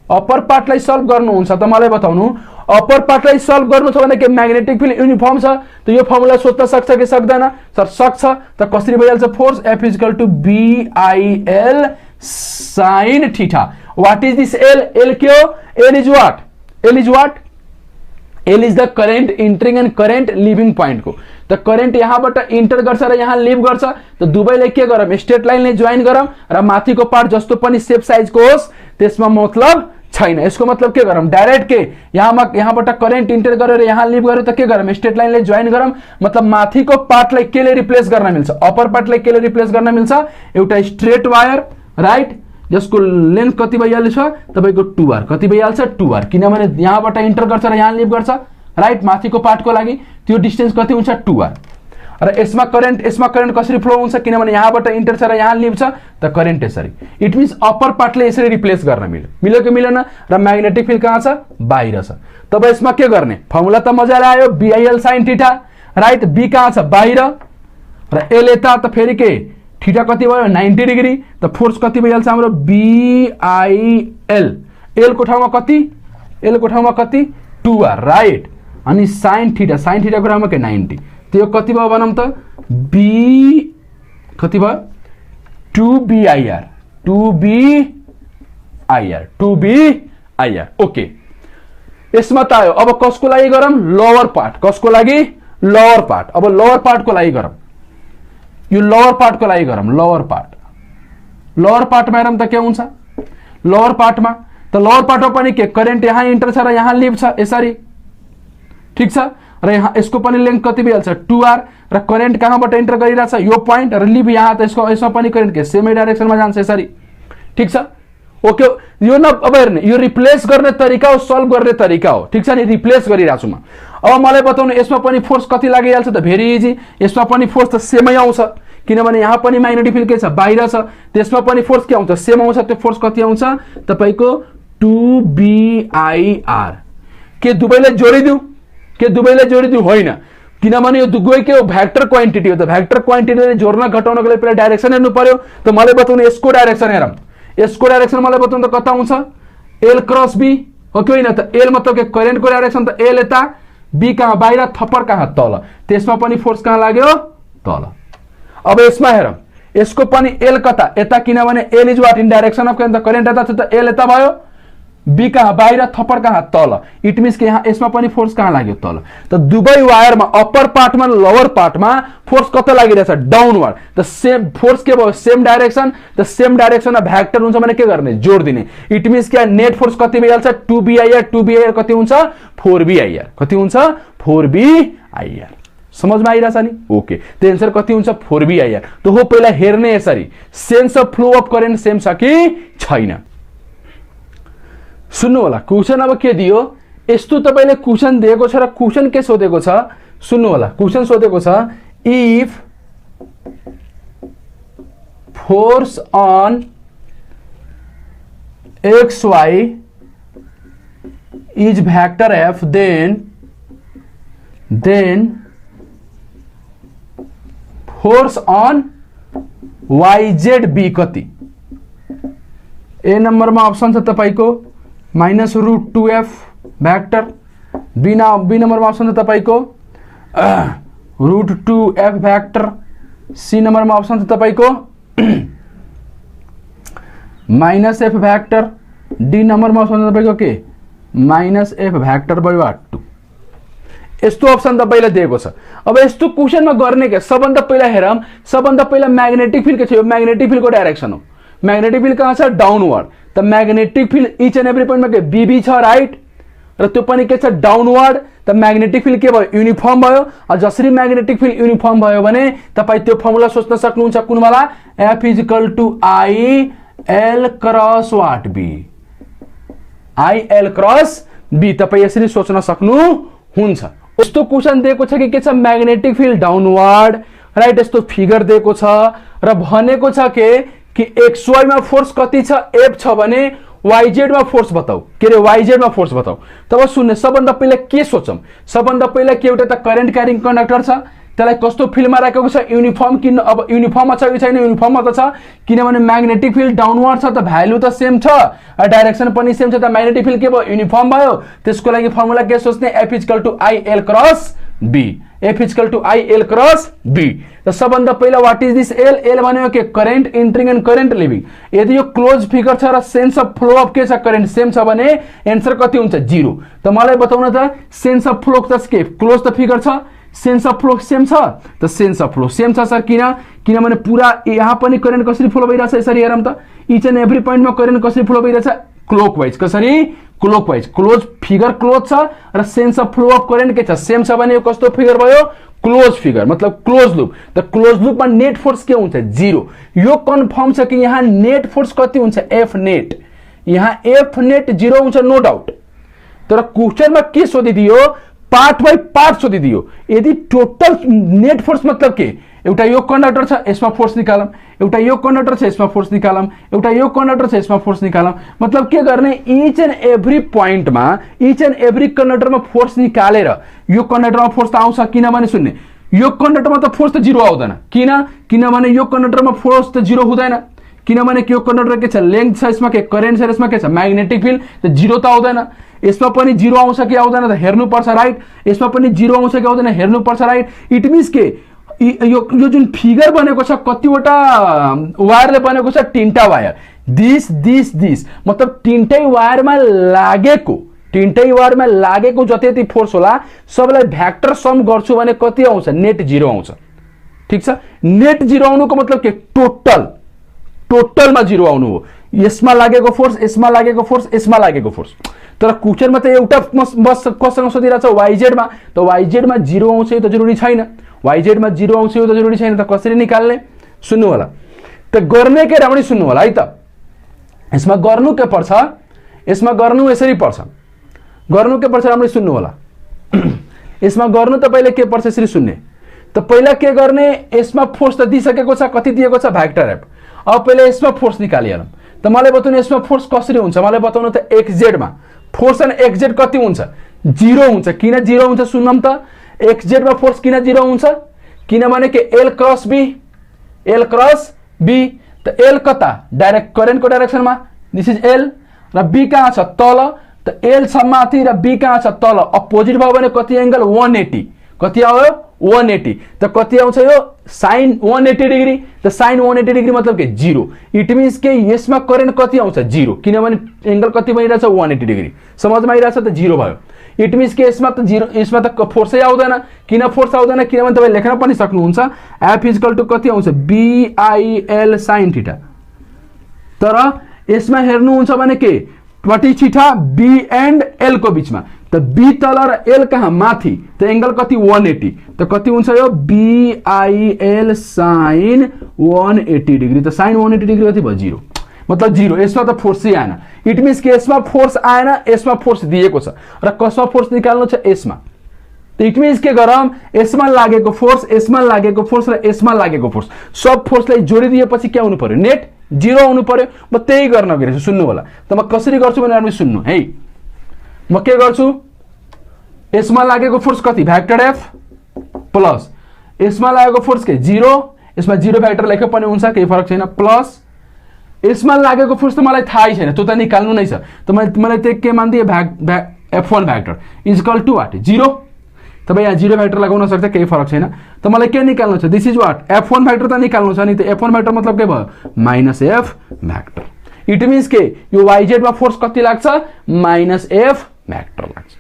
अप्पर पार्टलाई सल्भ गर्नुहुन्छ त मलाई बताउनु अप्पर पार्टलाई सल्भ गर्नु छ भने के म्याग्नेटिक फिल्ड युनिफर्म छ त यो फर्मुला सोध्न सक्छ कि सक्दैन सर सक्छ। त कसरी भइहाल्छ force F = BIL sin θ। What is this L? L के हो? L is what? L is what? L is the current entering and current leaving point को। त करेन्ट यहाँबाट इन्टर गर्छ र यहाँ लिभ गर्छ, त दुवैले के गरौँ? स्ट्रेट लाइनले जोइन गरौँ र माथिको पार्ट जस्तो पनि सेप साइजको होस् त्यसमा मतलब छैन। यसको मतलब के गरौँ? डाइरेक्ट के यहाँबाट करेन्ट इन्टर गरेर यहाँ लिभ गर्यो त के गरौँ? स्ट्रेट लाइनले जोइन गरौँ। मतलब माथिको पार्टलाई केले रिप्लेस गर्न मिल्छ? अप्पर पार्टलाई केले रिप्लेस गर्न मिल्छ? एउटा स्ट्रेट वायर, राइट, जसको लेन्थ कति भइहाल्छ तपाईको 2r, कति भइहाल्छ? 2r, किनभने यहाँबाट इन्टर गर्छ र यहाँ लिभ गर्छ, राइट, माथिको पार्टको लागि त्यो डिस्टेन्स कति हुन्छ? 2r। र यसमा करेन्ट कसरी फ्लो हुन्छ? किनभने यहाँबाट इन्टर छ र यहाँ लिभ छ, त करेन्ट यसरी। इट मिन्स अप्पर पार्टले यसरी रिप्लेस गर्न मिल्यो कि मिलेन? र म्याग्नेटिक फिल्ड कहाँ छ? बाहिर छ। तब यसमा के गर्ने? फर्मुला त मजाले आयो, BIL sin theta, right. B कहाँ छ? बाहिर, र एल यता, त फेरि के थीटा कति भयो? 90 डिग्री। त फोर्स कति भइहाल्छ हाम्रो? BIL। एल को ठाउँमा कति? एल को ठाउँमा कति? 2r, right. अनि sin थीटा को ठाउँमा के? 90। त्यो कति भयो भनौँ त? बी कति भयो? 2BIR, 2BIR। ओके, यसमा त आयो। अब कसको लागि गरौँ? Lower part. कसको लागि? Lower part. अब लोअर पार्टको लागि गरौँ, यो लोअर पार्टको लागि गरौँ। लोअर पार्टमा हेरौँ त के हुन्छ? लोअर पार्टमा पनि के करेन्ट यहाँ इन्टर छ र यहाँ लिभ छ यसरी, ठिक छ। र यहाँ यसको पनि लेन्थ कति भइहाल्छ? 2r, र करेन्ट कहाँबाट इन्टर गरिरहेछ? यो पोइन्ट, र लिभ यहाँ, त यसमा पनि करेन्ट के सेमै डाइरेक्सनमा जान्छ यसरी, ठिक छ। ओके, यो न अब हेर्ने, यो रिप्लेस गर्ने तरिका हो, सल्भ गर्ने तरिका हो, ठिक छ नि। रिप्लेस गरिरहेको छु म। अब मलाई बताउनु यसमा पनि फोर्स कति लागिहाल्छ त? Very easy. यसमा पनि फोर्स त सेमै आउँछ, किनभने यहाँ पनि म्याग्नेटिक फिल्ड के छ? बाहिर छ। त्यसमा पनि फोर्स के आउँछ? सेम आउँछ। त्यो फोर्स कति आउँछ तपाईको? 2BIR। के दुवैले जोडिदिउ? होइन, किनभने यो दुवै के हो? भेक्टर क्वान्टिटी हो। त भेक्टर क्वान्टिटीले जोड्न घटाउनको लागि पहिला डाइरेक्सन हेर्नु पर्यो। त मलाई बताउनु यसको डाइरेक्सन हेरौँ। यसको डाइरेक्सन मलाई बताउनु त कता आउँछ? L क्रस B हो कि होइन? त L मतलब के? करेन्टको डाइरेक्सन। त L यता, B कहाँ? बाहिर, थप्पर कहाँ? तल। त्यसमा पनि फोर्स कहाँ लाग्यो? तल। अब यसमा हेरौँ, यसको पनि L कता? यता, किनभने L is what? In direction of current. Current यता छ, त L यता भयो। बी कहाँ? बाहिर, थप्पर कहाँ? तल। इट मिन्स कि यहाँ यसमा पनि फोर्स कहाँ लाग्यो? तल। त दुवै वायरमा अप्पर पार्टमा लोअर पार्टमा फोर्स कता लागिरहेछ? डाउनवर्ड। त सेम फोर्स के भयो? Same direction. त सेम डाइरेक्सनमा भेक्टर हुन्छ भने के गर्ने? जोडिदिने। इट मिन्स कि नेट फोर्स कति भइहाल्छ? 2BIR कति हुन्छ? 4BIR। कति हुन्छ? 4BIR। समझमा आइरहेछ नि? ओके, त्यो एन्सर कति हुन्छ? 4BIR। त हो पहिला हेर्ने यसरी, sense of flow of current same छ कि छैन। सुन्नु होला, क्वेसन अब के दियो? यस्तो तपाईले क्वेसन दिएको छ र क्वेसन के सोधेको छ? सुन्नु होला, क्वेसन सोधेको छ if force on XY is vector F, then force on YZB कति? ए नम्बरमा अप्सन छ तपाईको -√2F भेक्टर। बी नम्बरमा अप्सन छ तपाईको √2F भेक्टर। सी नम्बरमा अप्सन छ तपाईको -F भेक्टर। डी नम्बरमा अप्सन छ तपाईको के? -F भेक्टर भयो 2। यस्तो अप्सन तपाईलाई दिएको छ। अब यस्तो क्वेशनमा गर्ने के? सबभन्दा पहिला हेरौँ, सबभन्दा पहिला म्याग्नेटिक फिल्ड के छ? यो म्याग्नेटिक फिल्डको डाइरेक्सन हो। म्याग्नेटिक फिल्ड कहाँ छ? डाउनवर्ड। त magnetic field each and every पोइन्टमा के? BB छ, राइट, र त्यो पनि के छ? डाउनवर्ड। त म्याग्नेटिक फिल्ड के भयो? युनिफर्म भयो। जसरी म्याग्नेटिक फिल्ड युनिफर्म भयो भने तपाईँ त्यो फर्मुला सोच्न सक्नुहुन्छ कुन वाला? F = IL cross what B। IL cross B तपाईँ यसरी सोच्न सक्नुहुन्छ। यस्तो क्वेसन दिएको छ कि के छ? Magnetic field downward, right. यस्तो फिगर दिएको छ र भनेको छ कि XY मा फोर्स कति छ? F छ भने YZ मा फोर्स बताऊ। के रे? YZ मा फोर्स बताऊ। तब सुन्ने, सबभन्दा पहिला के सोचौँ? सबभन्दा पहिला के एउटा त करेन्ट क्यारिङ कन्डक्टर छ, त्यसलाई कस्तो फिल्डमा राखेको छ? युनिफर्म। किन अब युनिफर्ममा छ कि छैन? युनिफर्ममा त छ, किनभने म्याग्नेटिक फिल्ड डाउनवर्ड छ, त भ्यालु त सेम छ, डाइरेक्सन पनि सेम छ। त म्याग्नेटिक फिल्ड के भयो? युनिफर्म भयो। त्यसको लागि फर्मुला के सोच्ने? F = IL cross B। F equal to I L cross B। तो सबभन्दा पहिला what is this L? L भनेको के? Current entering and current leaving. यदि यो क्लोज फिगर छ र सेन्स अफ फ्लो अफ के छ? करेन्ट सेम छ भने एन्सर कति हुन्छ? 0। त मलाई बताउन त सेन्स अफ फ्लो त के? क्लोज त फिगर छ, सेन्स अफ फ्लो सेम छ, त सेन्स अफ फ्लो सेम छ सर। किनभने पुरा यहाँ पनि करेन्ट कसरी फ्लो भइरहेछ? यसरी हेरौँ त, इच एन्ड एभ्री पोइन्टमा करेन्ट कसरी फ्लो भइरहेछ? क्लोकवाइज। कसरी? क्लोकवाइज। क्लोज फिगर क्लोज छ र sense of flow of current के छ? सेम छ भने यो कस्तो फिगर भयो? क्लोज फिगर, मतलब क्लोज लूप। त क्लोज लूपमा नेट फोर्स के हुन्छ? 0। यो कन्फर्म छ कि यहाँ नेट फोर्स कति हुन्छ? F net. यहाँ F नेट 0 हुन्छ, नो डाउट। तर क्वेशनमा के सोधिदियो? पार्ट बाई पार्ट सोधिदियो। यदि टोटल नेट फोर्स मतलब के? एउटा यो कन्डक्टर छ, यसमा फोर्स निकालौँ, एउटा यो कन्डक्टर छ, यसमा फोर्स निकालौँ, एउटा यो कन्डक्टर छ, यसमा फोर्स निकालौँ। मतलब के गर्ने? इच एन्ड एभ्री पोइन्टमा, इच एन्ड एभ्री कन्डक्टरमा फोर्स निकालेर यो कन्डक्टरमा फोर्स त आउँछ, किनभने सुन्ने यो कन्डक्टरमा त फोर्स त 0 आउँदैन। किनभने यो कन्डक्टरमा फोर्स त 0 हुँदैन, किनभने यो कन्डक्टर के छ? लेन्थ छ, यसमा के? करेन्ट छ, यसमा के छ? Magnetic field. त 0 त आउँदैन। यसमा पनि 0 आउँछ कि आउँदैन? त हेर्नुपर्छ, राइट। यसमा पनि 0 आउँछ कि आउँदैन? हेर्नुपर्छ, राइट। इट मिन्स के यो जुन फिगर बनेको छ कतिवटा वायरले बनेको छ? 3टा वायर। दिस मतलब 3टै वायरमा लागेको जति फोर्स होला सबैलाई भ्याक्टर सम गर्छु भने कति आउँछ? नेट 0 आउँछ। ठीक छ। नेट 0 आउनुको मतलब के? टोटलमा 0 आउनु हो। यसमा लागेको फोर्स, यसमा लागेको फोर्स, यसमा लागेको फोर्स। तर क्वेशनमा त एउटा बस कसँग सोधिरहेछ? YZ मा। त YZ मा 0 आउँछ यो त जरुरी छैन, YZ मा 0 आउँछ यो त जरुरी छैन। त कसरी निकाल्ने? सुन्नु होला, त गर्ने के? राम्ररी सुन्नु होला है त। यसमा गर्नु के पर्छ? यसमा गर्नु यसरी पर्छ। गर्नु के पर्छ? राम्ररी सुन्नु होला। यसमा गर्नु तपाईले के पर्छ? यसरी सुन्ने। त पहिला के गर्ने? यसमा फोर्स त दिइसकेको छ, कति दिएको छ? Vector F. अब पहिला यसमा फोर्स निकालिहालौँ। त मलाई बताउनु यसमा फोर्स कसरी हुन्छ? मलाई बताउनु त XZ मा फोर्स एन्ड XZ कति हुन्छ? 0 हुन्छ। किन 0 हुन्छ? सुन्नौँ त। XZ मा फोर्स किन 0 हुन्छ? किनभने के? L cross B। त L कता? डाइरेक्ट करेन्टको डाइरेक्सनमा, दिस इज L। र B कहाँ छ? तल। त L छ माथि र B कहाँ छ? तल। अपोजिट भयो भने कति एंगल? 180। कति आयो? 180। त कति आउँछ यो? Sine 180 degree. त साइन 180 डिग्री मतलब के? 0। इट मिन्स के यसमा करेन्ट कति आउँछ? 0, किनभने एंगल कति भइरहेछ? 180 डिग्री। समझमा आइरहेछ? त 0 भयो। इट मिन्स के यसमा त 0, यसमा त फोर्सै आउँदैन। किन फोर्स आउँदैन? किनभने तपाईँ लेख्न पनि सक्नुहुन्छ F इक्वल टु कति आउँछ? BIL sin theta. तर यसमा हेर्नुहुन्छ भने के? कति थीटा? B एन्ड L को बीचमा। त B तल र L कहाँ? माथि। त एंगल कति? 180। त कति हुन्छ यो? BIL sin 180 degree. त sin 180 डिग्री कति भयो? 0। मतलब 0। यसमा त फोर्सै आएन। इट मिन्स कि यसमा फोर्स आएन, यसमा फोर्स दिएको छ र कसमा फोर्स निकाल्नु छ? यसमा। त इट मिन्स के गरौँ? यसमा लागेको फोर्स, यसमा लागेको फोर्स र यसमा लागेको फोर्स, सब फोर्सलाई जोडिदिएपछि के आउनु पर्यो? नेट 0 आउनु पर्यो। म त्यही गर्न गइरहेछु, सुन्नु होला। त म कसरी गर्छु भने हामी सुन्नु है। म के गर्छु? यसमा लागेको फोर्स कति? भ्याक्टर F प्लस यसमा लागेको फोर्स के? 0। यसमा 0 भ्याक्टर लेखे पनि हुन्छ, केही फरक छैन। प्लस यसमा लागेको फोर्स त मलाई थाहै छैन, त्यो त निकाल्नु नै छ। त मलाई त्यो के मान्दिए? F1 vector equal to what? 0। तपाईँ यहाँ 0 भ्याक्टर लगाउन सक्छ, केही फरक छैन। त मलाई के निकाल्नु छ? This is what? F1 vector त निकाल्नु छ नि। त F1 भ्याक्टर मतलब के भयो? -F vector. इट मिन्स के यो YZ मा फोर्स कति लाग्छ? -F भ्याक्टर लाग्छ।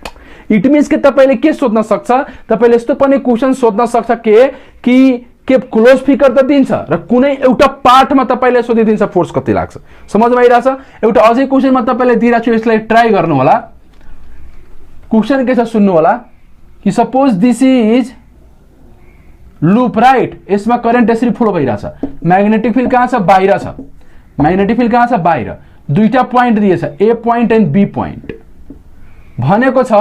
इट मिन्स के तपाईले के सोध्न सक्छ? तपाईले यस्तो पनि क्वेशन सोध्न सक्छ के क्लोज फिगर त दिन्छ र कुनै एउटा पार्टमा तपाईले सोधिदिन्छ फोर्स कति लाग्छ। समझमा आइराछ? एउटा अझै क्वेशनमा तपाईले दिइराछु, यसलाई ट्राई गर्नु होला। क्वेशन के छ सुन्नु होला कि suppose this is loop, right. यसमा करेन्ट यसरी फ्लो भइराछ। म्याग्नेटिक फिल्ड कहाँ छ? बाहिर छ। म्याग्नेटिक फिल्ड कहाँ छ? बाहिर। दुईटा पोइन्ट दिएछ, A point and B point. भनेको छ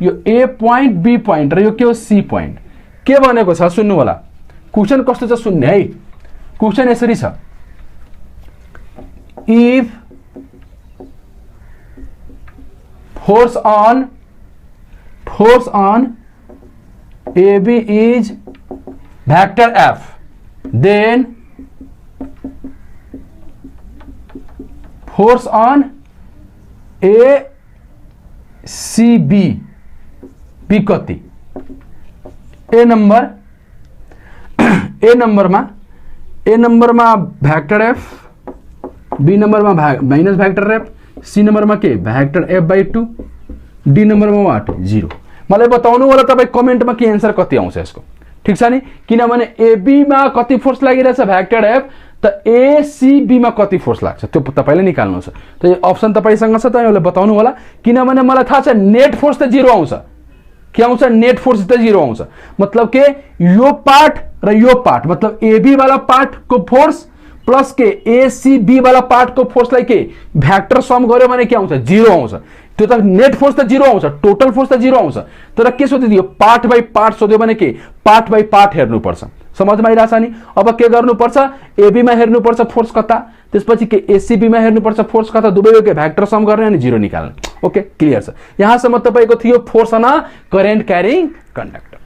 यो A पोइन्ट, B पोइन्ट र यो के हो? C point. के भनेको छ सुन्नु होला। क्वेशन कस्तो छ सुन्ने है। क्वेशन यसरी छ, if force on AB is vector F, then force on ACB कति? ए नम्बरमा भ्याक्टर एफ, बी नम्बरमा माइनस भ्याक्टर एफ, सी नम्बरमा के भ्याक्टर एफ बाई 2, डी नम्बरमा वाट 0। मलाई बताउनु होला तपाईँ कमेन्टमा के एन्सर कति आउँछ यसको, ठिक छ नि। किनभने एबीमा कति फोर्स लागिरहेछ भ्याक्टर एफ, त एसीबीमा कति फोर्स लाग्छ त्यो तपाईँले निकाल्नु छ। त यो अप्सन तपाईँसँग छ, तपाईँले बताउनु होला। किनभने मलाई थाहा छ नेट फोर्स त 0 आउँछ। के आउँछ? नेट फोर्स त 0 आउँछ। मतलब के यो पार्ट र यो पार्ट, मतलब एबी वाला पार्ट को फोर्स प्लस के एसीबी वाला पार्ट को फोर्सलाई के भ्याक्टर सम गर्यो भने के आउँछ? 0 आउँछ। त्यो त नेट फोर्स त 0 आउँछ, टोटल फोर्स त 0 आउँछ। तर के सोधिदियो? पार्ट बाई पार्ट सोध्यो भने के पार्ट बाई पार्ट हेर्नुपर्छ। समझमा आइरहेछ नि? अब के गर्नुपर्छ? एबीमा हेर्नुपर्छ फोर्स कता, त्यसपछि के एसीबीमा हेर्नुपर्छ फोर्स कता, दुवैको के भ्याक्टर सम गर्ने अनि 0 निकाल्ने। ओके, क्लियर छ। यहाँसम्म तपाईँको थियो force on current carrying conductor.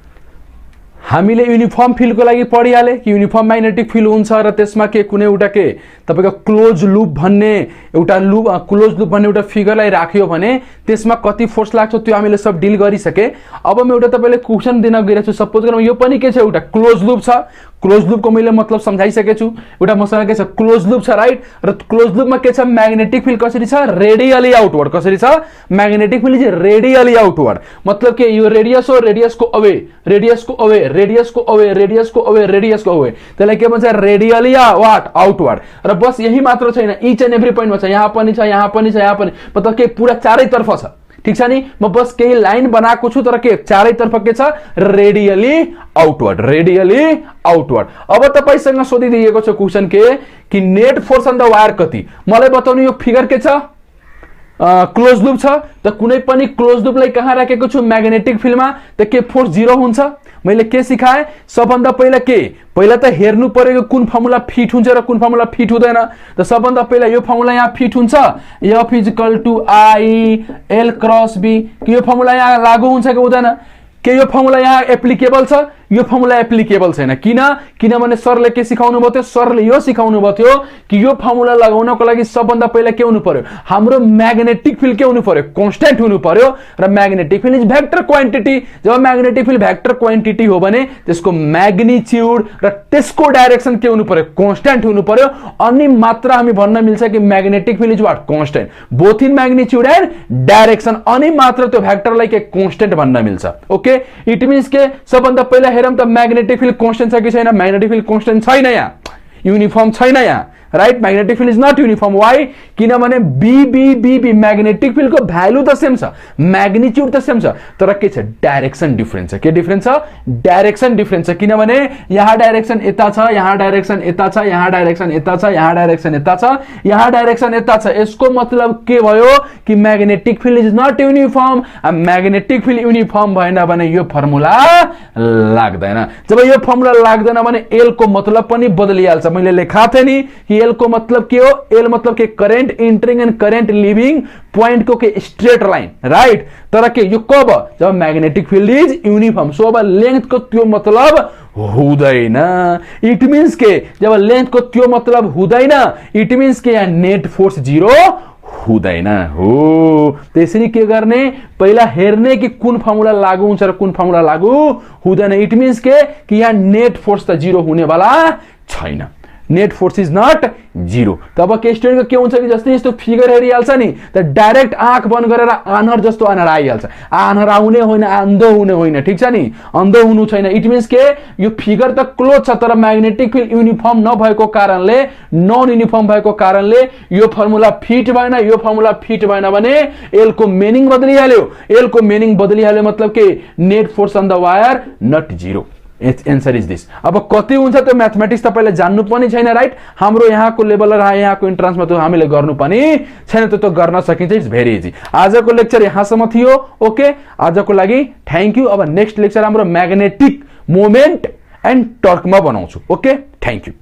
हामीले युनिफर्म फिल्डको लागि पढिहाले कि युनिफर्म म्याग्नेटिक फिल्ड हुन्छ र त्यसमा के कुनै एउटा के तपाईको क्लोज लूप भन्ने एउटा फिगरलाई राख्यो भने त्यसमा कति फोर्स लाग्छ त्यो हामीले सब डिल गरिसके। अब म एउटा तपाईलाई क्वेशन दिन गइरहेछु। सपोज गरौँ यो पनि के छ? एउटा क्लोज लूप छ। क्लोज लूप को मैले मतलब समझाइसके छु। एउटा मसँग के छ? क्लोज लूप छ, राइट। र क्लोज लूपमा के छ? म्याग्नेटिक फिल्ड कसरी छ? Radially outward. कसरी छ? Magnetic field is radially outward. मतलब के यो रेडियस हो, रेडियसको अवे, रेडियसको अवे, रेडियसको अवे, रेडियसको अवे, रेडियसको अवे, त्यसलाई के भन्छ? Radially what outward. र बस यही मात्र छैन, इच एन्ड एभ्री पोइन्टमा छ। यहाँ पनि छ, यहाँ पनि छ, यहाँ पनि, मतलब के पूरा चारैतर्फ छ। ठीक छ नि? म बस केही लाइन बनाएको छु, तर के चारैतर्फ के छ? Radially outward, radially outward. अब तपाईसँग सोधिदिएको छ क्वेशन के कि net force on the wire कति? मलाई बताउनु यो फिगर के छ? क्लोज लूप छ। त कुनै पनि क्लोज लूपलाई कहाँ राखेको छु? म्याग्नेटिक फिल्डमा। त के फोर्स 0 हुन्छ। मैले के सिकाएँ? सबभन्दा पहिला के? पहिला त हेर्नु पर्यो कुन फर्मुला फिट हुन्छ र कुन फर्मुला फिट हुँदैन। त सबभन्दा पहिला यो फर्मुला यहाँ फिट हुन्छ, F = I L cross B। यो फर्मुला यहाँ लागू हुन्छ कि हुँदैन? के यो फर्मुला यहाँ एप्लिकेबल छ? यो फर्मुला एप्लिकेबल छैन। किनभने सरले के सिकाउनु भयो? सरले यो सिकाउनु भयो कि यो फर्मुला लगाउनको लागि सबभन्दा पहिला के हुनु पर्यो? हाम्रो म्याग्नेटिक फिल्ड के हुनु पर्यो? कांस्टेंट हुनु पर्यो। र magnetic field is vector quantity. जब म्याग्नेटिक फिल्ड भेक्टर क्वान्टिटी हो भने त्यसको म्याग्निट्युड र त्यसको डाइरेक्सन के हुनु पर्यो? कांस्टेंट हुनु पर्यो। अनि मात्र हामी भन्न मिल्छ कि magnetic field is what? Constant, both in magnitude and direction. अनि मात्र त्यो भेक्टरलाई के कांस्टेंट भन्न मिल्छ। ओके, इट मीन्स के सबभन्दा पहिला हेरौँ त म्याग्नेटिक फिल्ड कांस्टेंट छ कि छैन? म्याग्नेटिक फिल्ड कांस्टेंट छैन, यहाँ युनिफर्म छैन यहाँ, right. Magnetic field is not uniform. Why? किनभने बी म्याग्नेटिक फिल्ड को भ्यालु त सेम छ, म्याग्निट्युड त सेम छ, तर के छ? डाइरेक्सन डिफरेन्स छ। के डिफरेन्स छ? डाइरेक्सन डिफरेन्स छ। किनभने यहाँ डाइरेक्सन यता छ, यहाँ डाइरेक्सन यता छ, यहाँ डाइरेक्सन यता छ, यहाँ डाइरेक्सन यता छ, यहाँ डाइरेक्सन यता छ। यसको मतलब के भयो कि magnetic field is not uniform. Magnetic field uniform भएन भने यो फर्मुला लाग्दैन। जब यो फर्मुला लाग्दैन भने एल को मतलब पनि बदलिहाल्छ। मैले लेखा थिएँ नि कि एल को मतलब के हो? एल मतलब के current entering and current leaving point को के स्ट्रेट लाइन, राइट। तर के यो कब? जब magnetic field is uniform. So अब लेंथ को त्यो मतलब हुँदैन। इट मीन्स के जब लेंथ को त्यो मतलब हुँदैन, इट मीन्स के यहाँ नेट फोर्स 0 हुँदैन हो। त्यसरी के गर्ने? पहिला हेर्ने कि कुन फर्मुला लागू हुन्छ र कुन फर्मुला लागू हुँदैन। इट मीन्स के कि यहाँ नेट फोर्स त 0 हुनेवाला छैन। Net force is not 0। तब के स्टुडेन्टको के हुन्छ कि जस्तै यस्तो फिगर हेरिहाल्छ नि त डाइरेक्ट आँख बन्द गरेर आन्हर जस्तो आन्हर आइहाल्छ। आन्हर आउने होइन, अन्धो हुने होइन, ठीक छ नि? अन्धो हुनु छैन। इट मीन्स के यो फिगर त क्लोज छ, तर म्याग्नेटिक फिल्ड युनिफर्म नभएको कारणले, नन युनिफर्म भएको कारणले यो फर्मुला फिट भएन। यो फर्मुला फिट भएन भने एल को मिनिङ बदलिहाल्यो। एल को मिनिङ बदलिहाल्यो मतलब के net force on the wire not 0। Answer is this. अब कति हुन्छ त्यो म्याथमेटिक्स तपाईले जान्नु पनि छैन, राइट। हाम्रो यहाँको लेभल र यहाँको इन्ट्रान्समा त्यो हामीले गर्नु पनि छैन, त्यो गर्न सकिन्छ। It's very easy. आजको लेक्चर यहाँसम्म थियो। ओके, आजको लागि थ्याङ्क यू। अब नेक्स्ट लेक्चर हाम्रो म्याग्नेटिक मोमेन्ट एन्ड टर्कमा बनाउँछु। Okay, thank you.